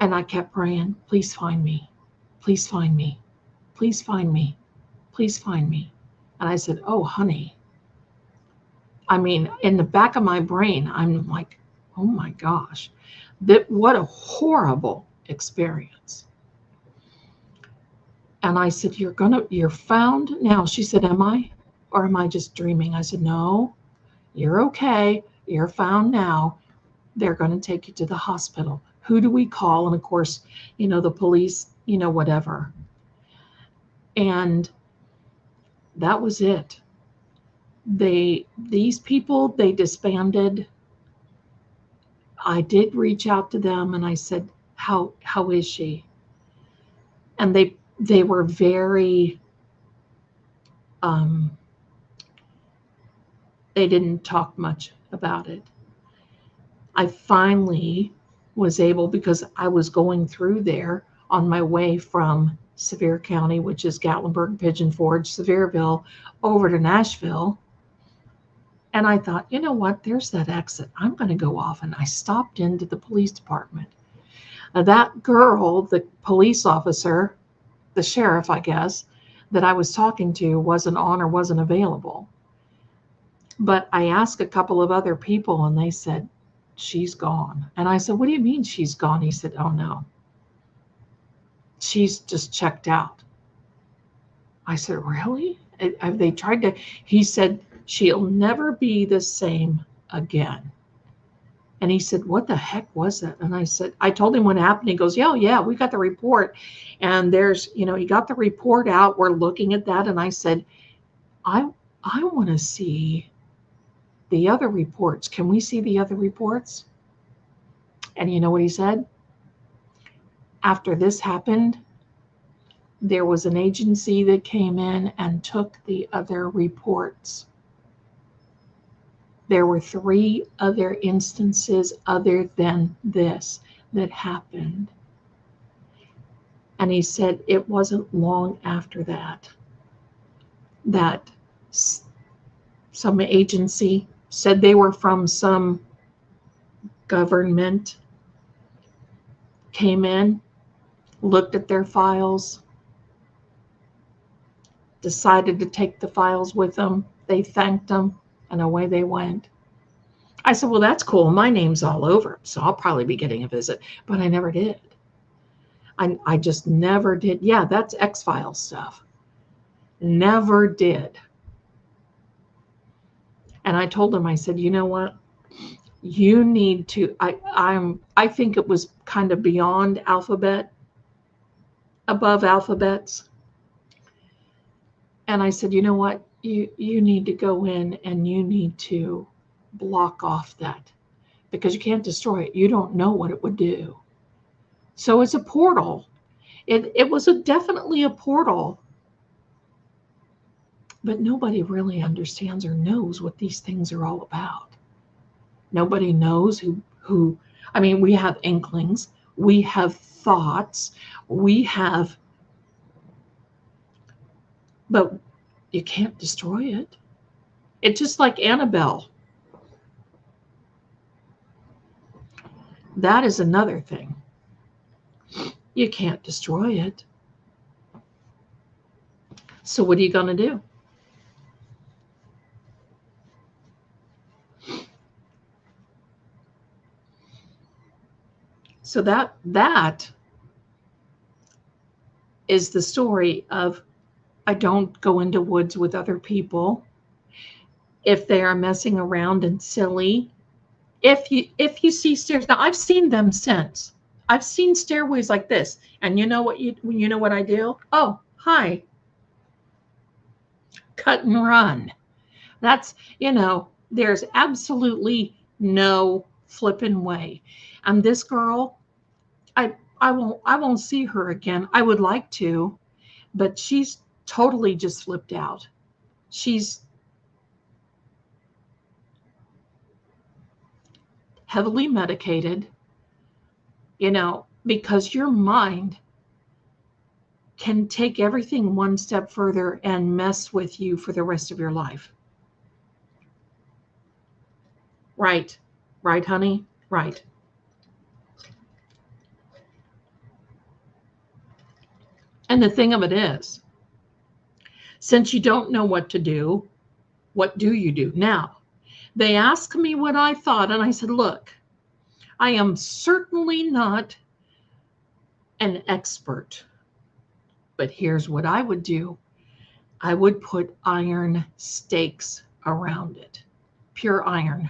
And I kept praying, please find me. Please find me. Please find me. Please find me. And I said, oh, honey. I mean, in the back of my brain, I'm like, oh my gosh, what a horrible experience. And I said, you're found now. She said, am I? Or am I just dreaming? I said, no, you're okay. You're found now. They're going to take you to the hospital. Who do we call? And of course, the police, whatever. And that was it. These people, they disbanded. I did reach out to them and I said, how is she? And they were very, They didn't talk much about it. I finally was able, because I was going through there on my way from Sevier County, which is Gatlinburg, Pigeon Forge, Sevierville, over to Nashville. And I thought, you know what? There's that exit. I'm going to go off. And I stopped into the police department. That girl, the police officer, the sheriff, I guess, that I was talking to wasn't on or wasn't available. But I asked a couple of other people and they said, she's gone. And I said, what do you mean she's gone? He said, oh no, she's just checked out. I said, really? Have they tried to? He said, she'll never be the same again. And he said, what the heck was that? And I said, I told him what happened. He goes, yeah, we got the report. And there's, he got the report out. We're looking at that. And I said, I want to see the other reports. Can we see the other reports? And you know what he said? After this happened, there was an agency that came in and took the other reports. There were 3 other instances other than this that happened. And he said it wasn't long after that some agency said they were from some government, came in, looked at their files, decided to take the files with them. They thanked them, and away they went. I said, well, that's cool. My name's all over, so I'll probably be getting a visit. But I never did. I just never did. Yeah, that's X-Files stuff. Never did. And I told him, I said, you know what? You need to, I think it was kind of beyond alphabet, above alphabets. And I said, you know what? You need to go in and you need to block off that, because you can't destroy it. You don't know what it would do. So it's a portal. It was definitely a portal. But nobody really understands or knows what these things are all about. Nobody knows who, I mean, we have inklings, we have thoughts, but you can't destroy it. It's just like Annabelle. That is another thing. You can't destroy it. So what are you going to do? So that is the story of, I don't go into woods with other people if they are messing around and silly. If you see stairs, now I've seen them since. I've seen stairways like this, and you know what I do? Oh, hi. Cut and run. That's, there's absolutely no flipping way. And this girl, I won't see her again. I would like to, but she's totally just flipped out. She's heavily medicated, because your mind can take everything one step further and mess with you for the rest of your life. Right, honey? Right. And the thing of it is, since you don't know what to do, what do you do? Now, they asked me what I thought, and I said, look, I am certainly not an expert, but here's what I would do. I would put iron stakes around it, pure iron.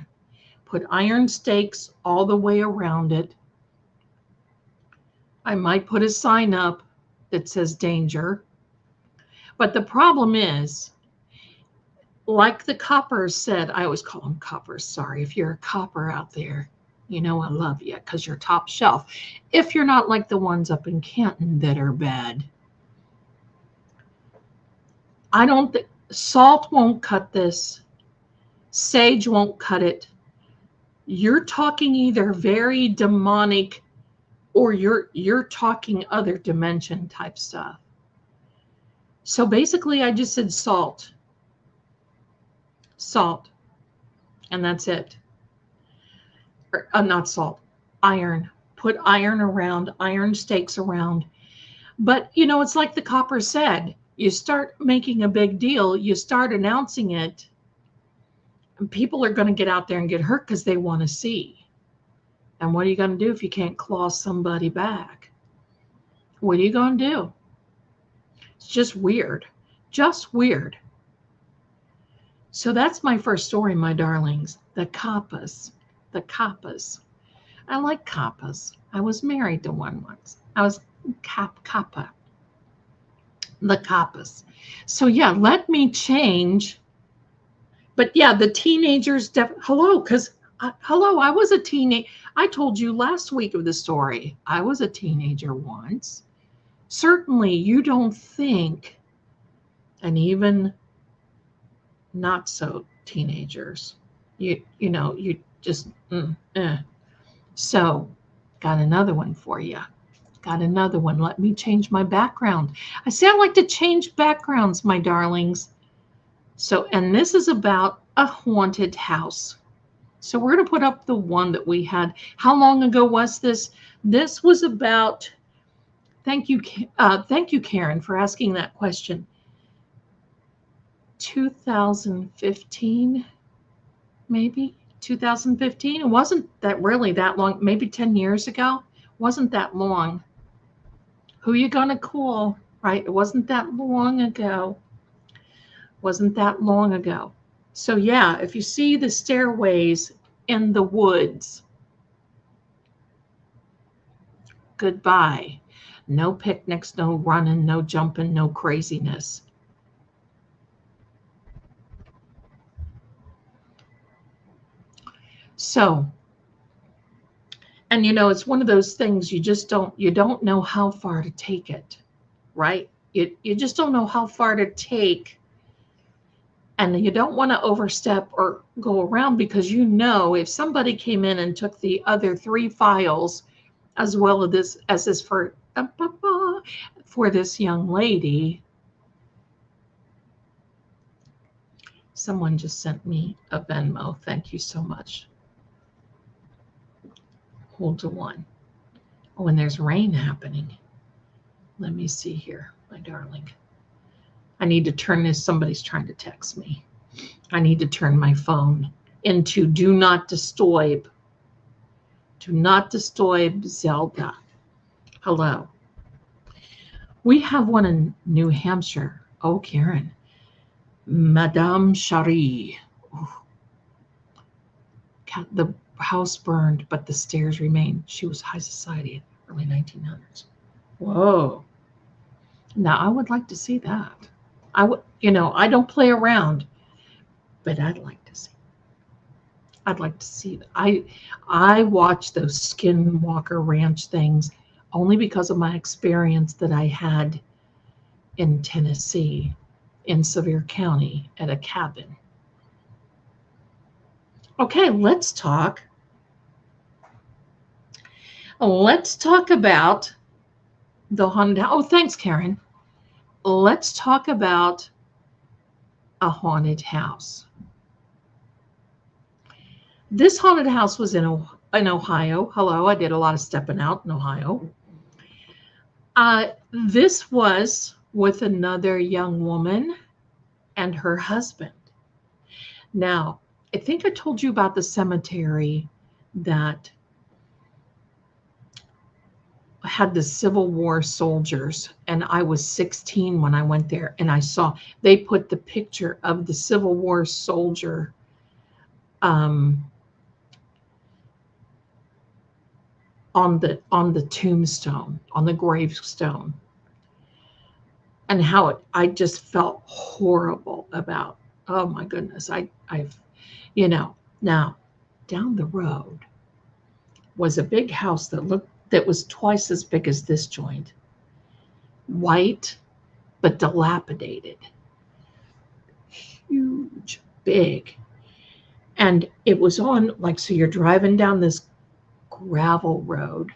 Put iron stakes all the way around it. I might put a sign up that says danger. But the problem is, like the coppers said, I always call them coppers. Sorry, if you're a copper out there, I love you because you're top shelf. If you're not like the ones up in Canton that are bad. I don't think salt won't cut this. Sage won't cut it. You're talking either very demonic or you're talking other dimension type stuff. So basically I just said salt, and that's it. Or, not salt, iron. Put iron around, iron stakes around. But, you know, it's like the copper said, you start making a big deal, you start announcing it, and people are going to get out there and get hurt because they want to see. And what are you going to do if you can't claw somebody back? What are you going to do? It's just weird. Just weird. So that's my first story, my darlings. The Kappas. The Kappas. I like Kappas. I was married to one once. I was Kappa. The Kappas. So yeah, let me change. But yeah, the teenagers, hello, because hello, I was a teenager. I told you last week of the story. I was a teenager once. Certainly you don't think, and even not so teenagers, you know, you just, So got another one for you. Got another one. Let me change my background. I say I like to change backgrounds, my darlings. So, and this is about a haunted house. So we're going to put up the one that we had. How long ago was this? This was about, thank you, Karen, for asking that question. 2015, maybe 2015. It wasn't that really that long, maybe 10 years ago. Wasn't that long. Who you gonna call, right? It wasn't that long ago. Wasn't that long ago. So yeah, if you see the stairways in the woods, goodbye. No picnics, no running, no jumping, no craziness. So, and you know, it's one of those things you don't know how far to take it, right? You just don't know how far to take, and you don't want to overstep or go around, because you know if somebody came in and took the other 3 files as well as this for this young lady. Someone just sent me a Venmo. Thank you so much. Hold on. Oh, and there's rain happening. Let me see here, my darling. I need to turn this. Somebody's trying to text me. I need to turn my phone into do not disturb. Do not disturb Zelda. Hello. We have one in New Hampshire. Oh, Karen. Madame Cherie. The house burned, but the stairs remained. She was high society in the early 1900s. Whoa. Now, I would like to see that. I would, you know, I don't play around, but I'd like to see. I'd like to see that. I watch those Skinwalker Ranch things only because of my experience that I had in Tennessee, in Sevier County, at a cabin. Okay, let's talk. Let's talk about the haunted house. Oh, thanks, Karen. Let's talk about a haunted house. This haunted house was in Ohio. Hello, I did a lot of stepping out in Ohio. This was with another young woman and her husband. Now, I think I told you about the cemetery that had the Civil War soldiers, and I was 16 when I went there, and I saw they put the picture of the Civil War soldier on the tombstone, on the gravestone, and how I just felt horrible about. Oh my goodness, I've you know. Now down the road was a big house that was twice as big as this joint, white but dilapidated, huge, big. And it was on, like, so you're driving down this gravel road,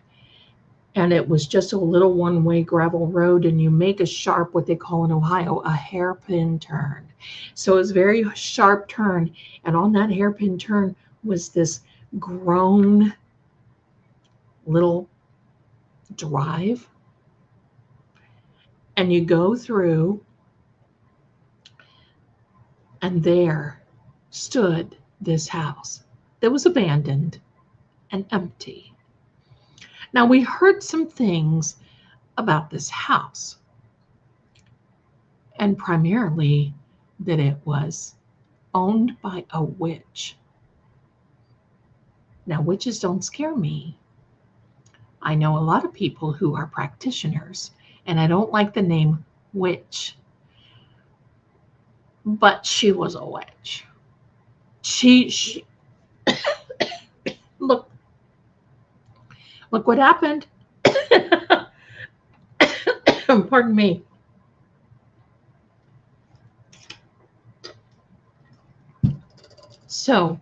and it was just a little one-way gravel road, and you make a sharp, what they call in Ohio, a hairpin turn. So it was a very sharp turn, and on that hairpin turn was this grown little drive, and you go through, and there stood this house that was abandoned and empty. Now, we heard some things about this house, and primarily that it was owned by a witch. Now, witches don't scare me. I know a lot of people who are practitioners, and I don't like the name witch, but she was a witch. She look what happened. Pardon me. So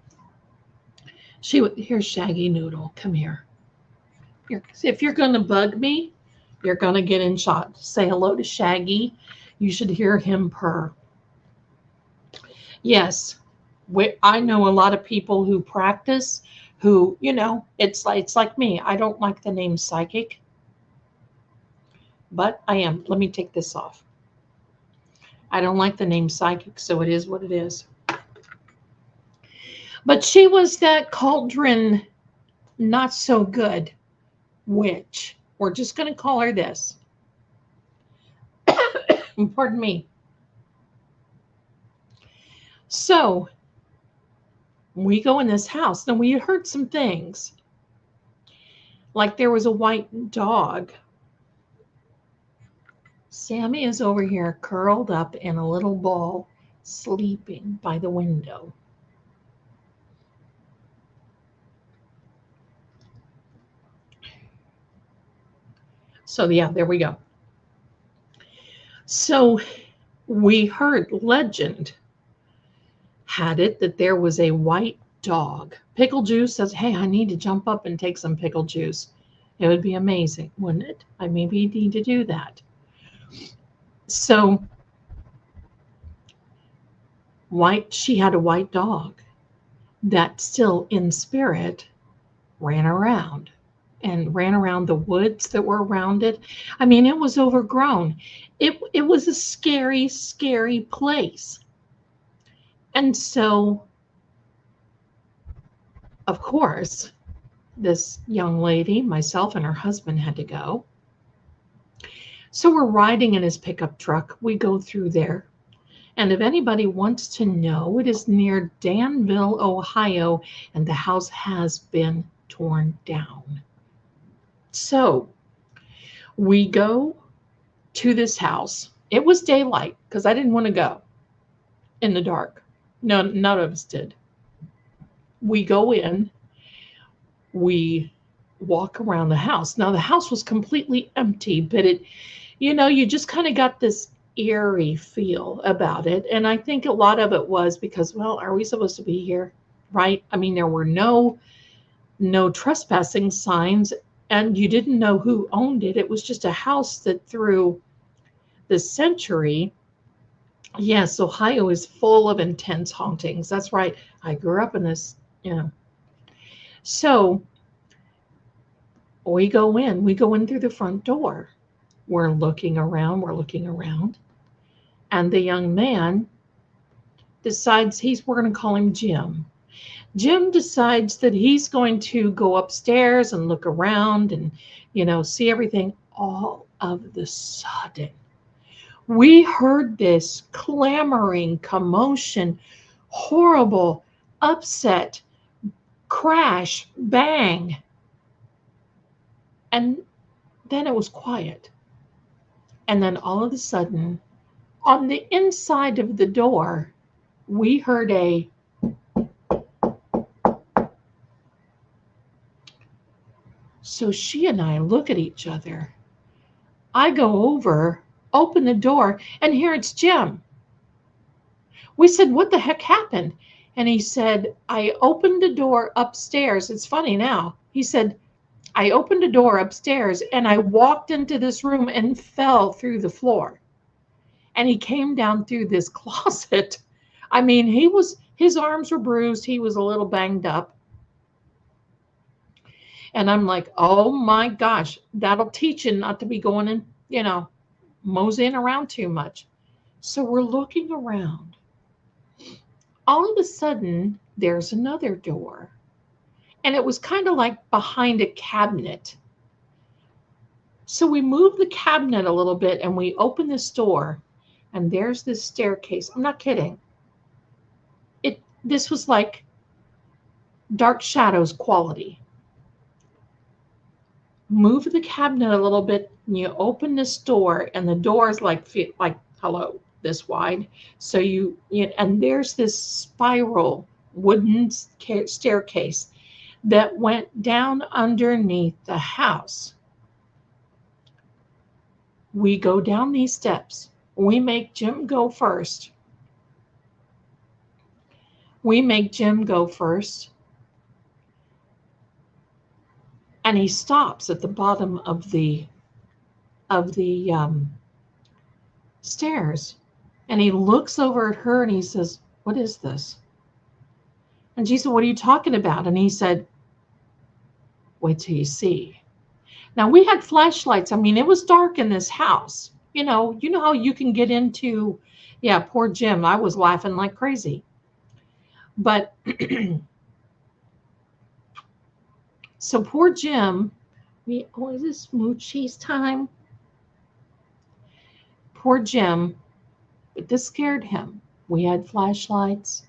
here's Shaggy Noodle. Come here. If you're going to bug me, you're going to get in shot. Say hello to Shaggy. You should hear him purr. Yes, I know a lot of people who practice who, it's like me. I don't like the name psychic, but I am. Let me take this off. I don't like the name psychic, so it is what it is. But she was that cauldron, not so good witch. We're just going to call her this. Pardon me. So we go in this house. Now, we had heard some things. Like there was a white dog. Sammy is over here curled up in a little ball, sleeping by the window. So yeah, there we go. So we heard legend had it that there was a white dog. Pickle Juice says, hey, I need to jump up and take some pickle juice. It would be amazing, wouldn't it? I maybe need to do that. So she had a white dog that still in spirit ran around the woods that were around it. I mean, it was overgrown. It was a scary, scary place. And so, of course, this young lady, myself and her husband, had to go. So we're riding in his pickup truck. We go through there. And if anybody wants to know, it is near Danville, Ohio, and the house has been torn down. So we go to this house. It was daylight because I didn't want to go in the dark. No, none of us did. We go in. We walk around the house. Now, the house was completely empty, but you just kind of got this eerie feel about it. And I think a lot of it was because, well, are we supposed to be here? Right? I mean, there were no trespassing signs, and you didn't know who owned it. It was just a house that through the century, yes, Ohio is full of intense hauntings. That's right. I grew up in this, So we go in through the front door. We're looking around. And the young man decides we're going to call him Jim. Jim decides that he's going to go upstairs and look around and, see everything. All of the sudden, we heard this clamoring, commotion, horrible, upset, crash, bang. And then it was quiet. And then all of a sudden, on the inside of the door, we heard a So she and I look at each other. I go over, open the door, and here it's Jim. We said, what the heck happened? And he said, I opened a door upstairs. It's funny now. He said, I opened a door upstairs and I walked into this room and fell through the floor. And he came down through this closet. I mean, his arms were bruised. He was a little banged up. And I'm like, oh my gosh, that'll teach you not to be going in, moseying around too much. So we're looking around. All of a sudden, there's another door. And it was kind of like behind a cabinet. So we move the cabinet a little bit and we open this door. And there's this staircase. I'm not kidding. This was like Dark Shadows quality. Move the cabinet a little bit and you open this door and the door is like hello, this wide. So and there's this spiral wooden staircase that went down underneath the house. We go down these steps. We make Jim go first. And he stops at the bottom of the stairs. And he looks over at her and he says, what is this? And she said, what are you talking about? And he said, wait till you see. Now we had flashlights. I mean, it was dark in this house. You know how you can get into, yeah, poor Jim. I was laughing like crazy. But so poor Jim, is this moochies time? Poor Jim, but this scared him. We had flashlights.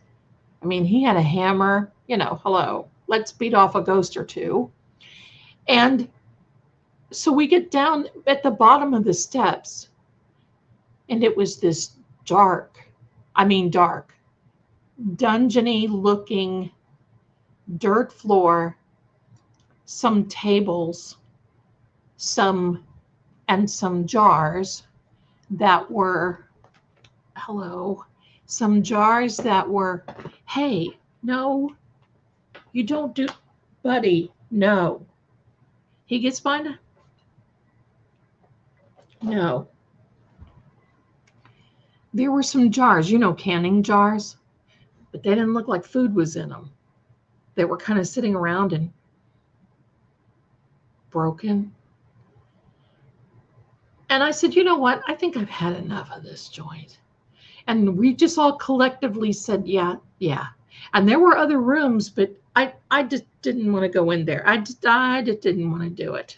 I mean, he had a hammer, hello, let's beat off a ghost or two. And so we get down at the bottom of the steps, and it was this dark, dungeony looking dirt floor, some tables, some jars that were, hey, no, you don't do, buddy, no. He gets mine? No. There were some jars, canning jars, but they didn't look like food was in them. They were kind of sitting around and broken. And I said, you know what? I think I've had enough of this joint. And we just all collectively said, yeah. And there were other rooms, but I just didn't want to go in there. I just didn't want to do it.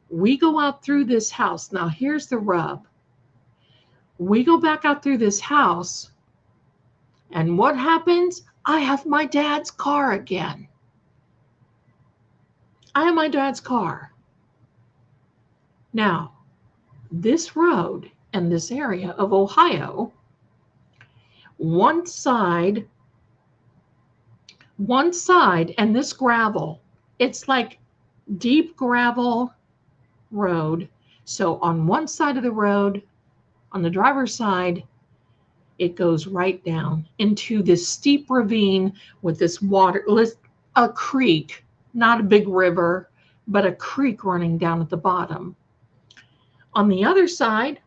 We go out through this house. Now, here's the rub. We go back out through this house, and what happens? I have my dad's car again. I have my dad's car. Now, this road and this area of Ohio, one side, and this gravel, it's like deep gravel road. So on one side of the road, on the driver's side, it goes right down into this steep ravine with this water, a creek, not a big river, but a creek running down at the bottom. On the other side,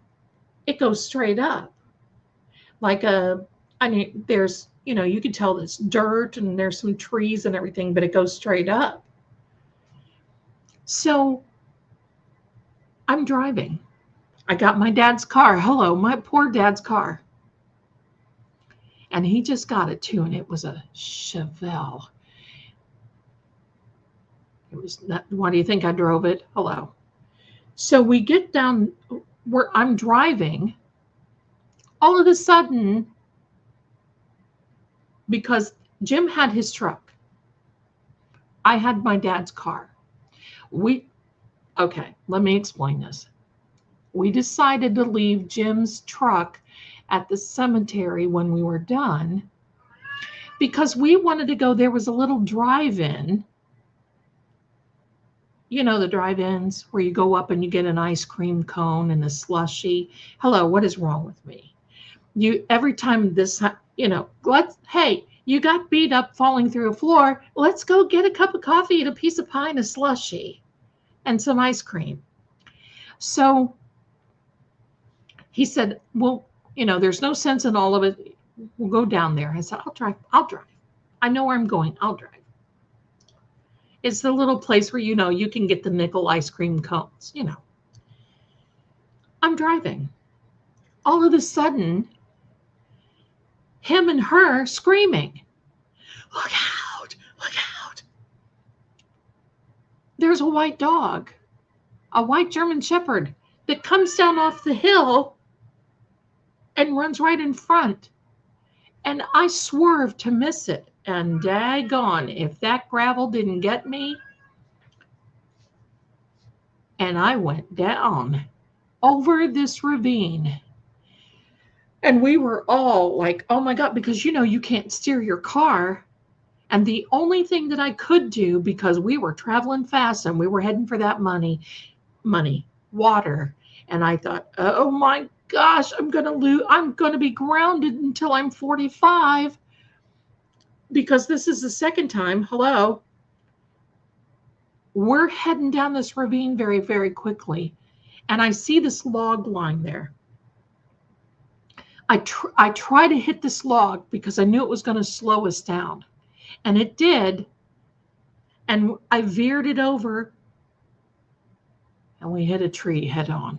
it goes straight up. There's, you can tell it's dirt and there's some trees and everything, but it goes straight up. So I'm driving. I got my dad's car. Hello, my poor dad's car. And he just got it too, and it was a Chevelle. It was not, why do you think I drove it? Hello. So we get down where I'm driving. All of a sudden, because Jim had his truck, I had my dad's car. Okay, let me explain this. We decided to leave Jim's truck at the cemetery when we were done because we wanted to go. There was a little drive-in. The drive-ins where you go up and you get an ice cream cone and a slushie. Hello, what is wrong with me? Every time Hey, you got beat up falling through a floor. Let's go get a cup of coffee and a piece of pie and a slushie and some ice cream. So he said, well, there's no sense in all of it. We'll go down there. I said, I'll drive. I know where I'm going. I'll drive. It's the little place where, you can get the nickel ice cream cones, I'm driving. All of a sudden, him and her screaming, look out, look out. There's a white dog, a white German Shepherd that comes down off the hill and runs right in front. And I swerved to miss it. And daggone, if that gravel didn't get me. And I went down over this ravine. And we were all like, oh my God, because you can't steer your car. And the only thing that I could do, because we were traveling fast and we were heading for that money, water. And I thought, oh my gosh, I'm going to be grounded until I'm 45, because this is the second time. Hello. We're heading down this ravine very, very quickly. And I see this log lying there. I try to hit this log because I knew it was going to slow us down. And it did. And I veered it over. And we hit a tree head on.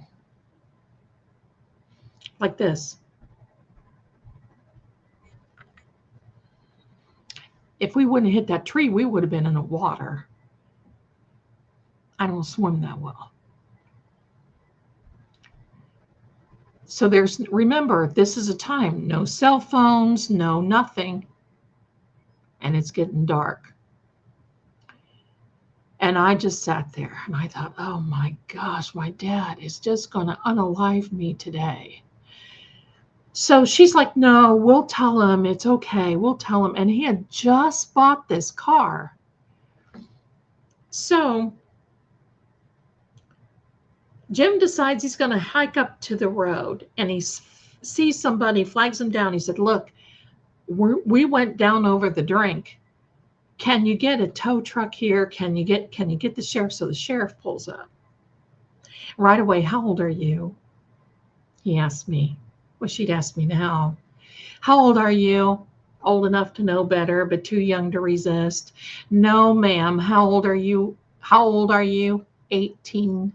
Like this. If we wouldn't have hit that tree, we would have been in the water. I don't swim that well. So remember, this is a time, no cell phones, no nothing. And it's getting dark. And I just sat there and I thought, oh my gosh, my dad is just going to unalive me today. So she's like, no, we'll tell him. It's okay. We'll tell him. And he had just bought this car. So Jim decides he's going to hike up to the road, and he sees somebody, flags him down. He said, look, we went down over the drink. Can you get a tow truck here? Can you get the sheriff? So the sheriff pulls up. Right away, how old are you? He asked me. Well, she'd ask me now. How old are you? Old enough to know better, but too young to resist. No, ma'am. How old are you? 18.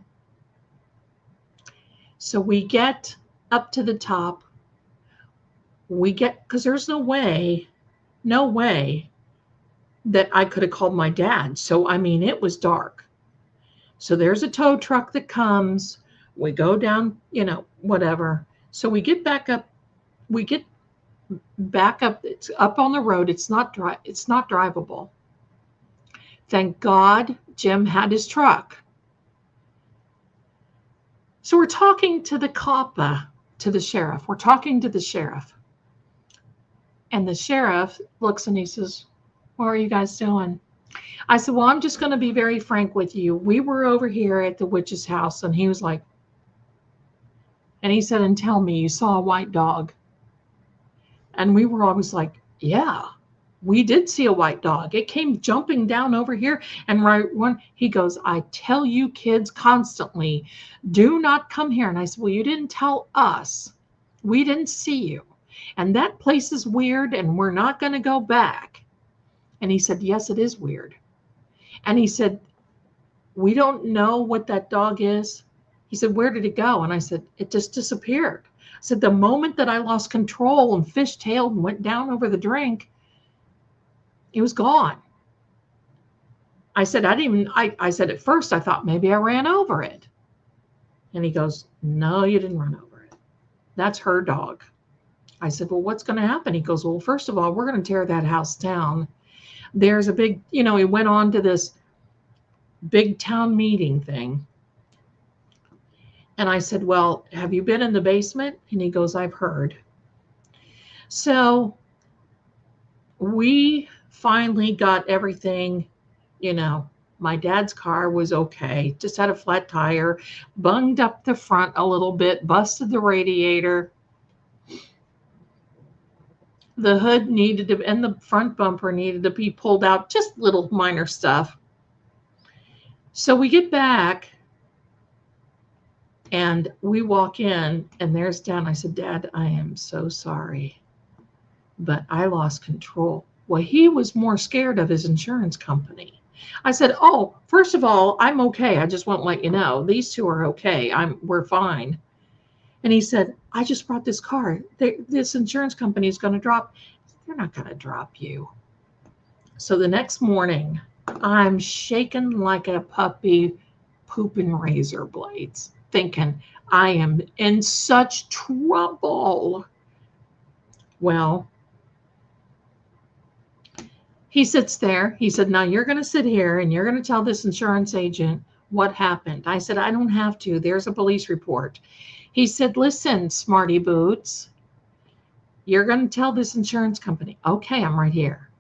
So we get up to the top. Because there's no way that I could have called my dad. So, it was dark. So there's a tow truck that comes. We go down, whatever. So we get back up. It's up on the road. It's not drivable. Thank God Jim had his truck. So we're talking to the sheriff. We're talking to the sheriff. And the sheriff looks and he says, what are you guys doing? I said, well, I'm just going to be very frank with you. We were over here at the witch's house. And he was like, and he said, and tell me, you saw a white dog. And we were always like, yeah, we did see a white dog. It came jumping down over here. And he goes, I tell you kids constantly, do not come here. And I said, well, you didn't tell us. We didn't see you. And that place is weird and we're not going to go back. And he said, yes, it is weird. And he said, we don't know what that dog is. He said, where did it go? And I said, it just disappeared. I said, the moment that I lost control and fishtailed and went down over the drink, it was gone. I said, I said, at first I thought maybe I ran over it. And he goes, no, you didn't run over it. That's her dog. I said, well, what's going to happen? He goes, well, first of all, we're going to tear that house down. There's a big, he went on to this big town meeting thing. And I said, well, have you been in the basement? And he goes, I've heard. So we finally got everything, my dad's car was okay. Just had a flat tire, bunged up the front a little bit, busted the radiator. The hood needed to, and the front bumper needed to be pulled out, just little minor stuff. So we get back and we walk in, and there's Dad. I said, Dad, I am so sorry, but I lost control. Well, he was more scared of his insurance company. I said, oh, first of all, I'm okay. I just want to let you know, these two are okay. We're fine. And he said, I just brought this car. This insurance company is going to drop. They're not going to drop you. So the next morning, I'm shaking like a puppy pooping razor blades, thinking I am in such trouble. Well, he sits there. He said, now you're going to sit here and you're going to tell this insurance agent what happened. I said, I don't have to. There's a police report. He said, listen, smarty boots, you're going to tell this insurance company. Okay, I'm right here.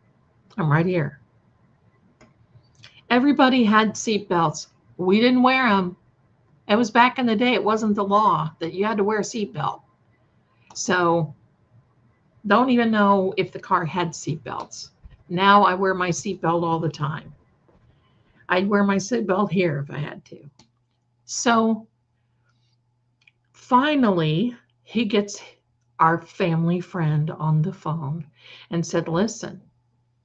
I'm right here. Everybody had seatbelts. We didn't wear them. It was back in the day. It wasn't the law that you had to wear a seatbelt. So don't even know if the car had seatbelts. Now I wear my seatbelt all the time. I'd wear my seatbelt here if I had to. So finally, he gets our family friend on the phone and said, listen,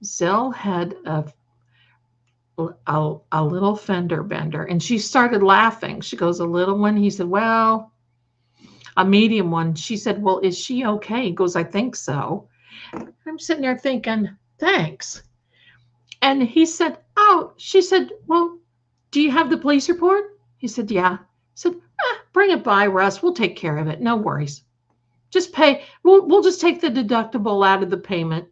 Zell had a little fender bender. And she started laughing. She goes, a little one? He said, well, a medium one. She said, well, is she okay? He goes, I think so. I'm sitting there thinking, thanks. And he said, oh, she said, well, do you have the police report? He said, yeah. He said, bring it by, Russ. We'll take care of it. No worries. Just pay. We'll just take the deductible out of the payment.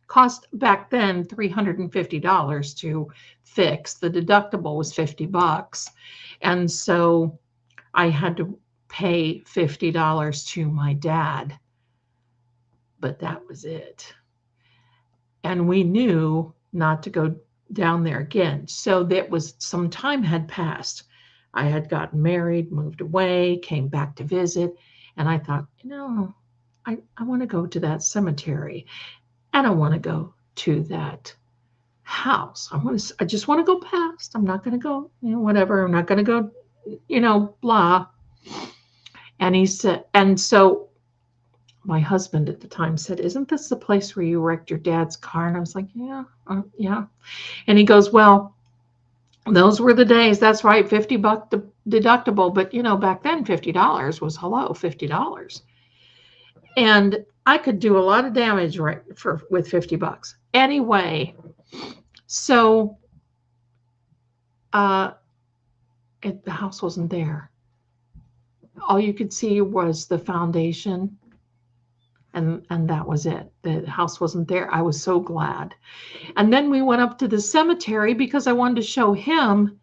Cost back then $350 to fix. The deductible was $50. And so I had to pay $50 to my dad. But that was it. And we knew not to go down there again. So that was, some time had passed. I had gotten married, moved away, came back to visit. And I thought, I want to go to that cemetery. And I want to go to that house. I just want to go past. I'm not going to go, whatever. I'm not going to go, blah. And he said, and so my husband at the time said, isn't this the place where you wrecked your dad's car? And I was like, yeah. And he goes, well, those were the days. That's right. $50 deductible. But, back then $50 was $50. And I could do a lot of damage with $50. Anyway, so the house wasn't there. All you could see was the foundation, and that was it. The house wasn't there. I was so glad. And then we went up to the cemetery because I wanted to show him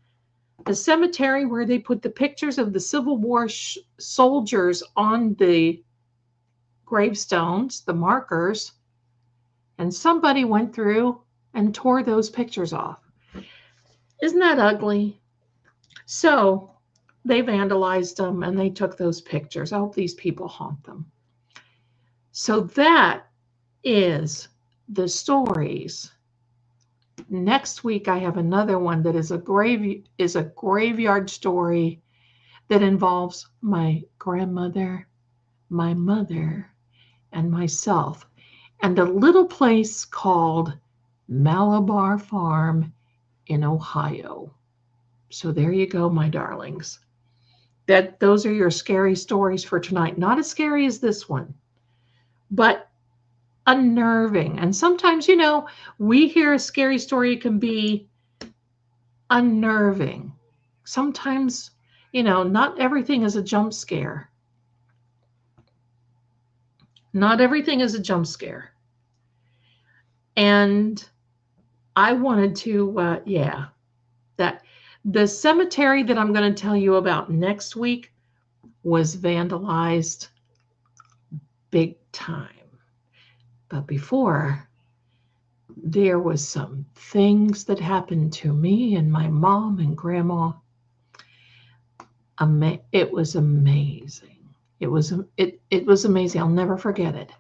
the cemetery where they put the pictures of the Civil War soldiers on the gravestones, the markers, and somebody went through and tore those pictures off. Isn't that ugly? So they vandalized them and they took those pictures. I hope these people haunt them. So that is the stories. Next week I have another one that is a graveyard story that involves my grandmother, my mother, and myself, and a little place called Malabar Farm in Ohio. So there you go, my darlings. Those are your scary stories for tonight. Not as scary as this one, but unnerving. And sometimes, we hear a scary story, it can be unnerving. Sometimes, not everything is a jump scare. Not everything is a jump scare. And I wanted to, that the cemetery that I'm going to tell you about next week was vandalized big time. But before, there was some things that happened to me and my mom and grandma. It was amazing. It was amazing. I'll never forget it.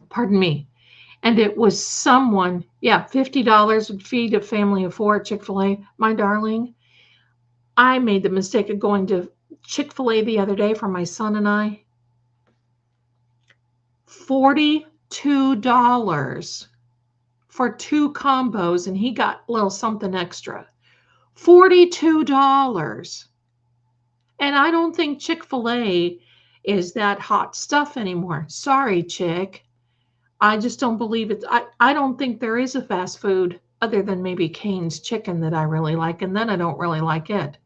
Pardon me. And it was someone, yeah, $50 would feed a family of four at Chick-fil-A. My darling, I made the mistake of going to Chick-fil-A the other day for my son and I. $42 for two combos, and he got a little something extra. $42. And I don't think Chick-fil-A is that hot stuff anymore. Sorry, Chick. I just don't believe it. I don't think there is a fast food other than maybe Cane's Chicken that I really like, and then I don't really like it.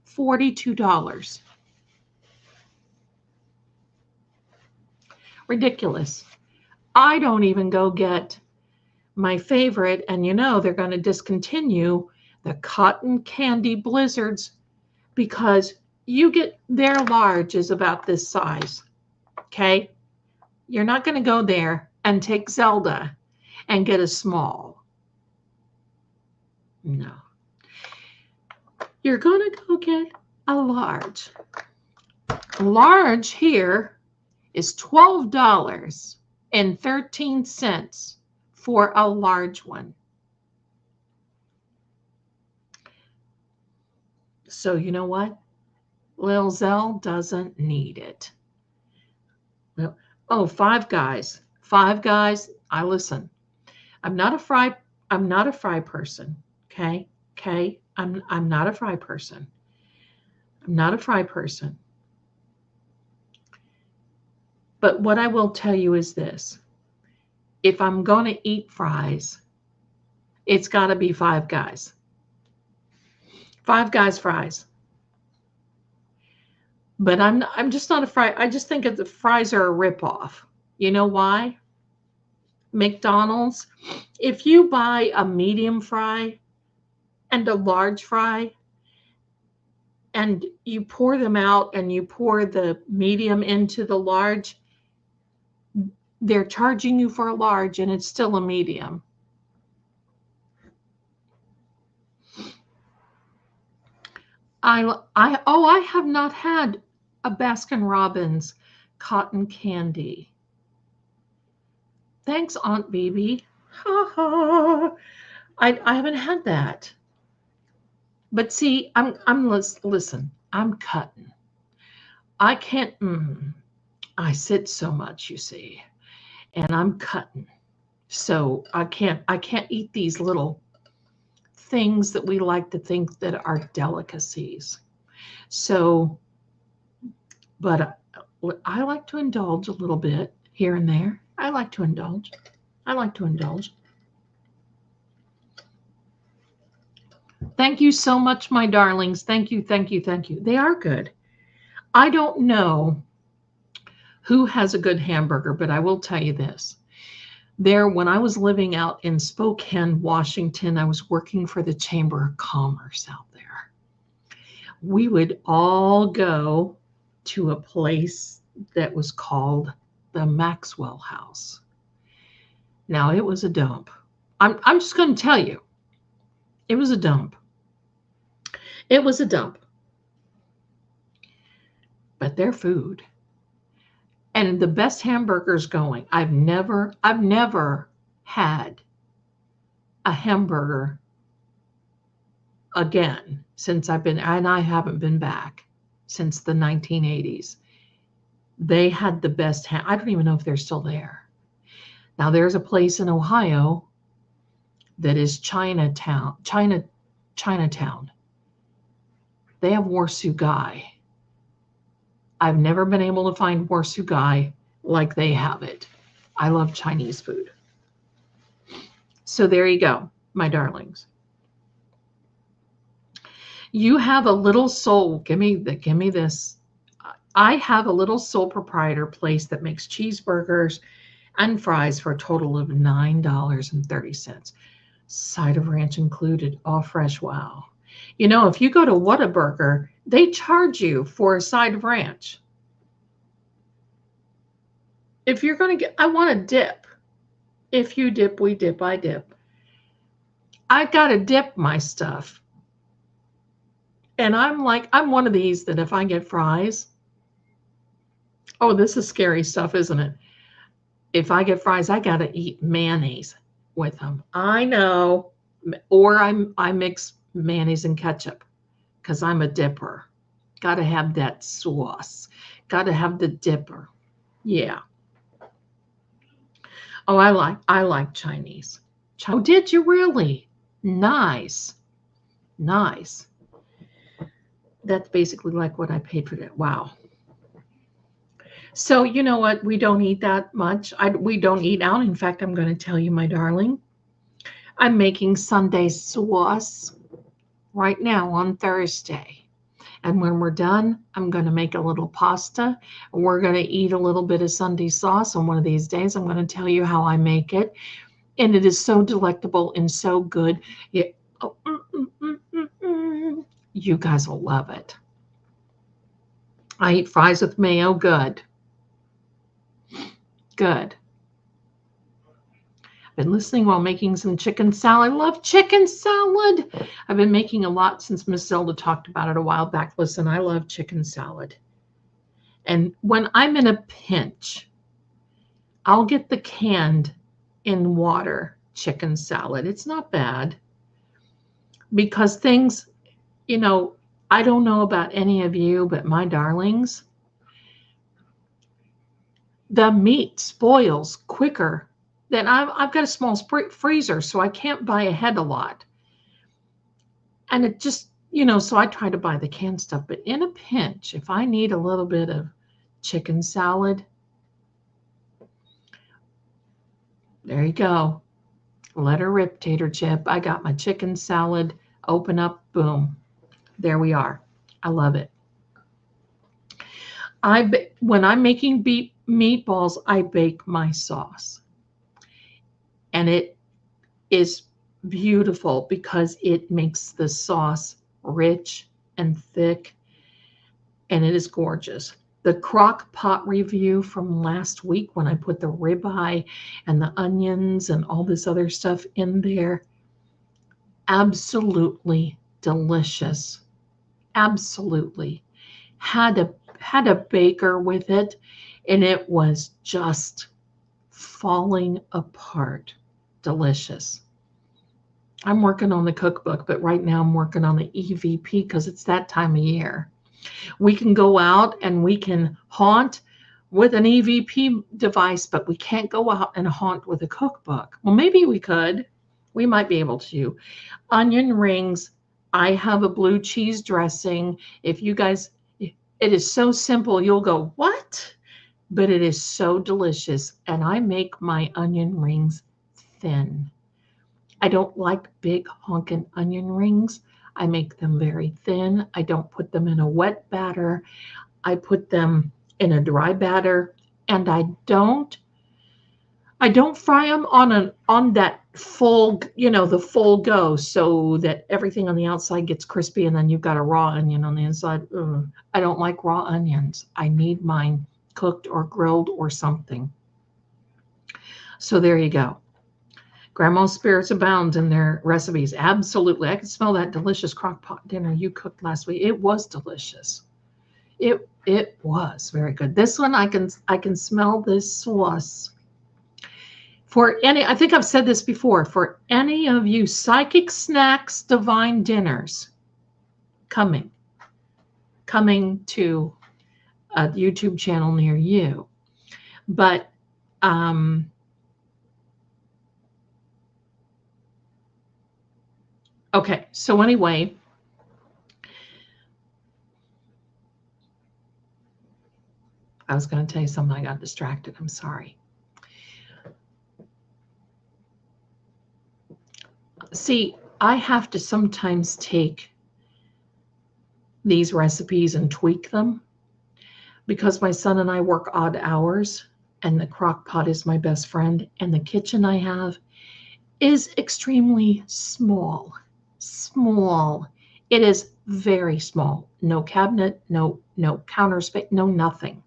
$42. Ridiculous. I don't even go get my favorite, and you know they're going to discontinue the cotton candy blizzards because you get their large is about this size. Okay? You're not going to go there and take Zelda and get a small. No. You're going to go get a large. Large here is $12.13 for a large one. So you know what? Lil Zell doesn't need it. Oh, Five Guys. Five Guys, I listen. I'm not a fry person. Okay? Okay? I'm not a fry person. I'm not a fry person. But what I will tell you is this. If I'm going to eat fries, it's got to be Five Guys. Five Guys fries. But I'm just not a fry. I just think the fries are a ripoff. You know why? McDonald's, if you buy a medium fry and a large fry, and you pour them out and you pour the medium into the large, they're charging you for a large and it's still a medium. I have not had a Baskin-Robbins cotton candy. Thanks, Aunt Bibi. Ha ha. I haven't had that. But see, listen, I'm cutting. I can't, I sit so much, you see, and I'm cutting. So I can't eat these little things that we like to think that are delicacies. So, but I like to indulge a little bit here and there. I like to indulge. Thank you so much, my darlings. Thank you. They are good. I don't know who has a good hamburger, but I will tell you this. When I was living out in Spokane, Washington, I was working for the Chamber of Commerce out there. We would all go to a place that was called the Maxwell House. Now, it was a dump. I'm just going to tell you, it was a dump. It was a dump. But their food and the best hamburgers going. I've never had a hamburger again since and I haven't been back since the 1980s. They had the best I don't even know if they're still there. Now there's a place in Ohio that is Chinatown. They have Warsu Guy. I've never been able to find Warsu Guy like they have it. I love Chinese food. So there you go, my darlings. You have a little soul. Give me this. I have a little sole proprietor place that makes cheeseburgers and fries for a total of $9.30. Side of ranch included, all fresh. Wow. You know, if you go to Whataburger, they charge you for a side of ranch. If you're going to I want a dip. If you dip, we dip, I dip. I got to dip my stuff. And I'm like, I'm one of these that if I get fries, oh, this is scary stuff, isn't it? If I get fries, I got to eat mayonnaise with them. I know. Or I mix mayonnaise and ketchup because I'm a dipper. Got to have that sauce. Got to have the dipper. Yeah. Oh, I like Chinese. Oh, did you really? Nice. Nice. That's basically like what I paid for that. Wow. So you know what? We don't eat that much. We don't eat out. In fact, I'm going to tell you, my darling, I'm making Sunday sauce right now on Thursday. And when we're done, I'm going to make a little pasta. We're going to eat a little bit of Sunday sauce on one of these days. I'm going to tell you how I make it. And it is so delectable and so good. You guys will love it. I eat fries with mayo. Good. Good. I've been listening while making some chicken salad. I love chicken salad. I've been making a lot since Miss Zelda talked about it a while back. Listen, I love chicken salad. And when I'm in a pinch, I'll get the canned in water chicken salad. It's not bad because things, you know, I don't know about any of you, but my darlings, the meat spoils quicker than I've got a small freezer, so I can't buy ahead a lot. And it just, you know, so I try to buy the canned stuff. But in a pinch, if I need a little bit of chicken salad, there you go. Let her rip, tater chip. I got my chicken salad. Open up, boom. There we are. I love it. When I'm making meatballs, I bake my sauce. And it is beautiful because it makes the sauce rich and thick, and it is gorgeous. The crock pot review from last week when I put the ribeye and the onions and all this other stuff in there, absolutely delicious. Absolutely. Had a baker with it, and it was just falling apart. Delicious. I'm working on the cookbook, but right now I'm working on the EVP because it's that time of year. We can go out and we can haunt with an EVP device, but we can't go out and haunt with a cookbook. Well, maybe we could. We might be able to. Onion rings. I have a blue cheese dressing. If you guys, it is so simple. You'll go, what? But it is so delicious. And I make my onion rings thin. I don't like big honking onion rings. I make them very thin. I don't put them in a wet batter. I put them in a dry batter, and I don't fry them on that full, you know, the full go, so that everything on the outside gets crispy and then you've got a raw onion on the inside. I don't like raw onions. I need mine cooked or grilled or something. So there you go. Grandma's spirits abound in their recipes. Absolutely. I could smell that delicious crock pot dinner you cooked last week. It was delicious. It was very good. This one I can smell this sauce. For any, I think I've said this before, for any of you psychic snacks, divine dinners coming to a YouTube channel near you. But okay, so anyway, I was going to tell you something. I got distracted. I'm sorry. See, I have to sometimes take these recipes and tweak them because my son and I work odd hours, and the crock pot is my best friend, and the kitchen I have is extremely small. Small. It is very small. No cabinet, no counter space, no nothing.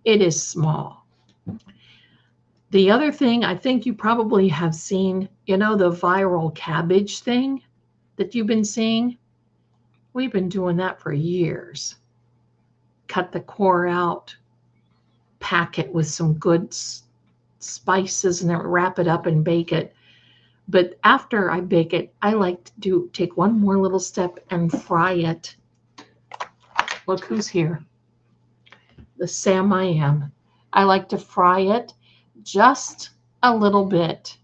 It is small. The other thing, I think you probably have seen, you know, the viral cabbage thing that you've been seeing. We've been doing that for years. Cut the core out, pack it with some good spices, and then wrap it up and bake it. But after I bake it, I like to take one more little step and fry it. Look who's here. The Sam I am. I like to fry it just a little bit.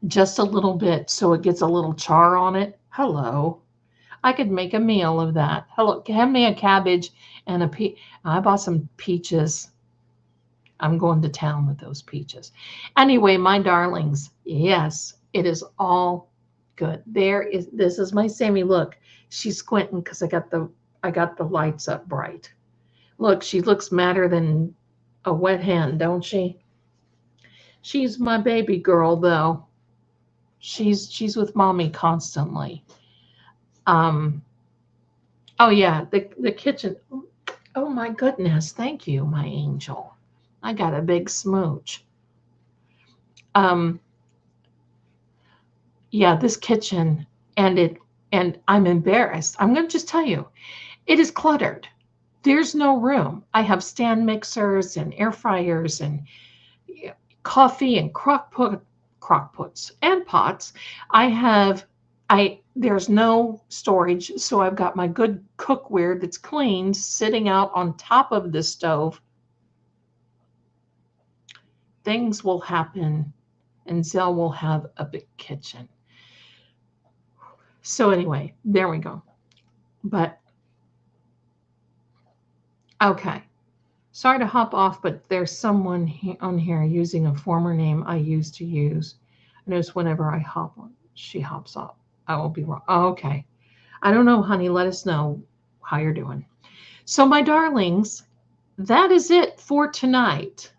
Just a little bit so it gets a little char on it. Hello. I could make a meal of that. Hello, have me a cabbage and I bought some peaches. I'm going to town with those peaches. Anyway, my darlings, yes, it is all good. This is my Sammy. Look, she's squinting because I got the lights up bright. Look, she looks madder than a wet hen, don't she? She's my baby girl, though. She's with mommy constantly. Oh yeah, the kitchen. Oh my goodness, thank you, my angel. I got a big smooch. Yeah, this kitchen, and I'm embarrassed. I'm going to just tell you, it is cluttered. There's no room. I have stand mixers and air fryers and coffee and crock pots and pots. There's no storage, so I've got my good cookware that's clean sitting out on top of the stove. Things will happen, and Zell will have a big kitchen. So anyway, there we go. But okay, sorry to hop off, but there's someone on here using a former name I used to use. I notice whenever I hop on, she hops off. I will be wrong. Oh, okay. I don't know, honey. Let us know how you're doing. So, my darlings, that is it for tonight.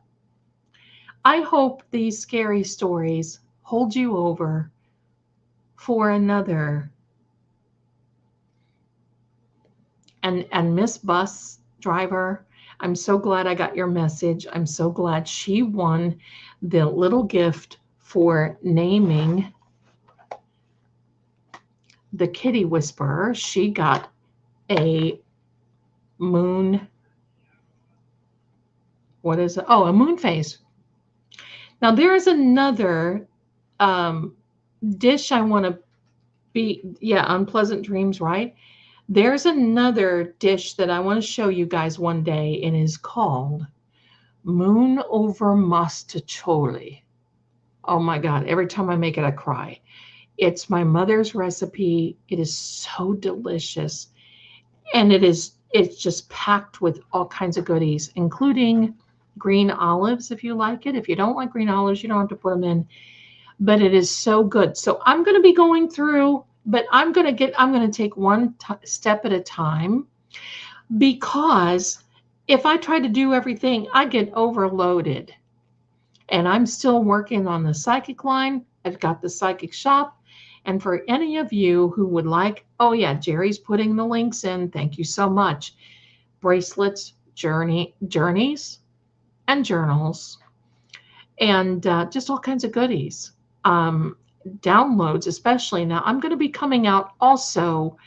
I hope these scary stories hold you over for another. And Miss Bus Driver, I'm so glad I got your message. I'm so glad she won the little gift for naming the Kitty Whisperer. She got a moon. What is it? Oh, a moon face. Now there is another dish I want to unpleasant dreams, right? There's another dish that I want to show you guys one day, and it is called moon over mustacholi. Oh my God, every time I make it, I cry. It's my mother's recipe. It is so delicious. And it's just packed with all kinds of goodies, including green olives, if you like it. If you don't like green olives, you don't have to put them in. But it is so good. So I'm going to be going through, but I'm going to take one step at a time, because if I try to do everything, I get overloaded. And I'm still working on the psychic line. I've got the psychic shop. And for any of you who would like, oh yeah, Jerry's putting the links in. Thank you so much. Bracelets, journeys, and journals, and just all kinds of goodies. Downloads, especially now. I'm going to be coming out also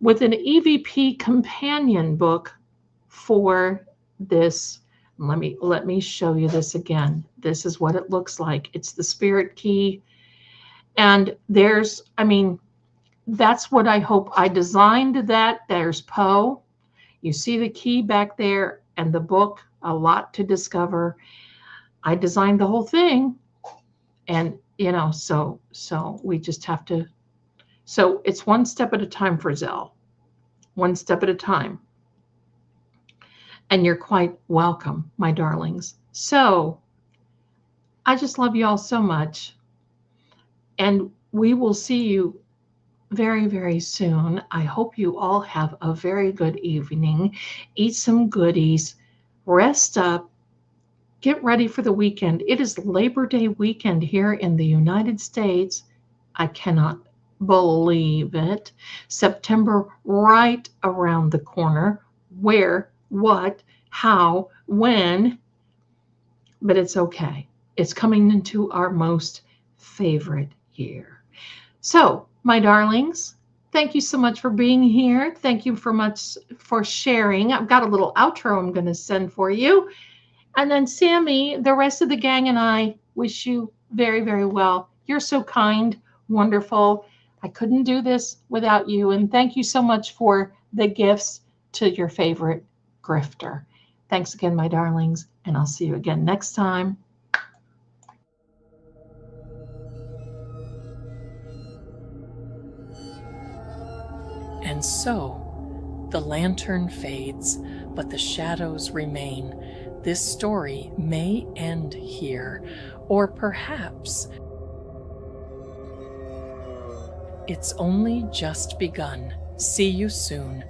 with an EVP companion book for this. Let me show you this again. This is what it looks like. It's the spirit key. And that's what I hope. I designed that. There's Poe. You see the key back there and the book, a lot to discover. I designed the whole thing. And, so we just have to. So it's one step at a time for Zell. One step at a time. And you're quite welcome, my darlings. So I just love you all so much. And we will see you very, very soon. I hope you all have a very good evening. Eat some goodies. Rest up. Get ready for the weekend. It is Labor Day weekend here in the United States. I cannot believe it. September right around the corner. Where, what, how, when. But it's okay. It's coming into our most favorite year. So My darlings, thank you so much for being here. Thank you for sharing. I've got a little outro I'm going to send for you. And then Sammy, the rest of the gang and I wish you very, very well. You're so kind, wonderful. I couldn't do this without you. And thank you so much for the gifts to your favorite grifter. Thanks again, my darlings, and I'll see you again next time. And so, the lantern fades, but the shadows remain. This story may end here, or perhaps it's only just begun. See you soon.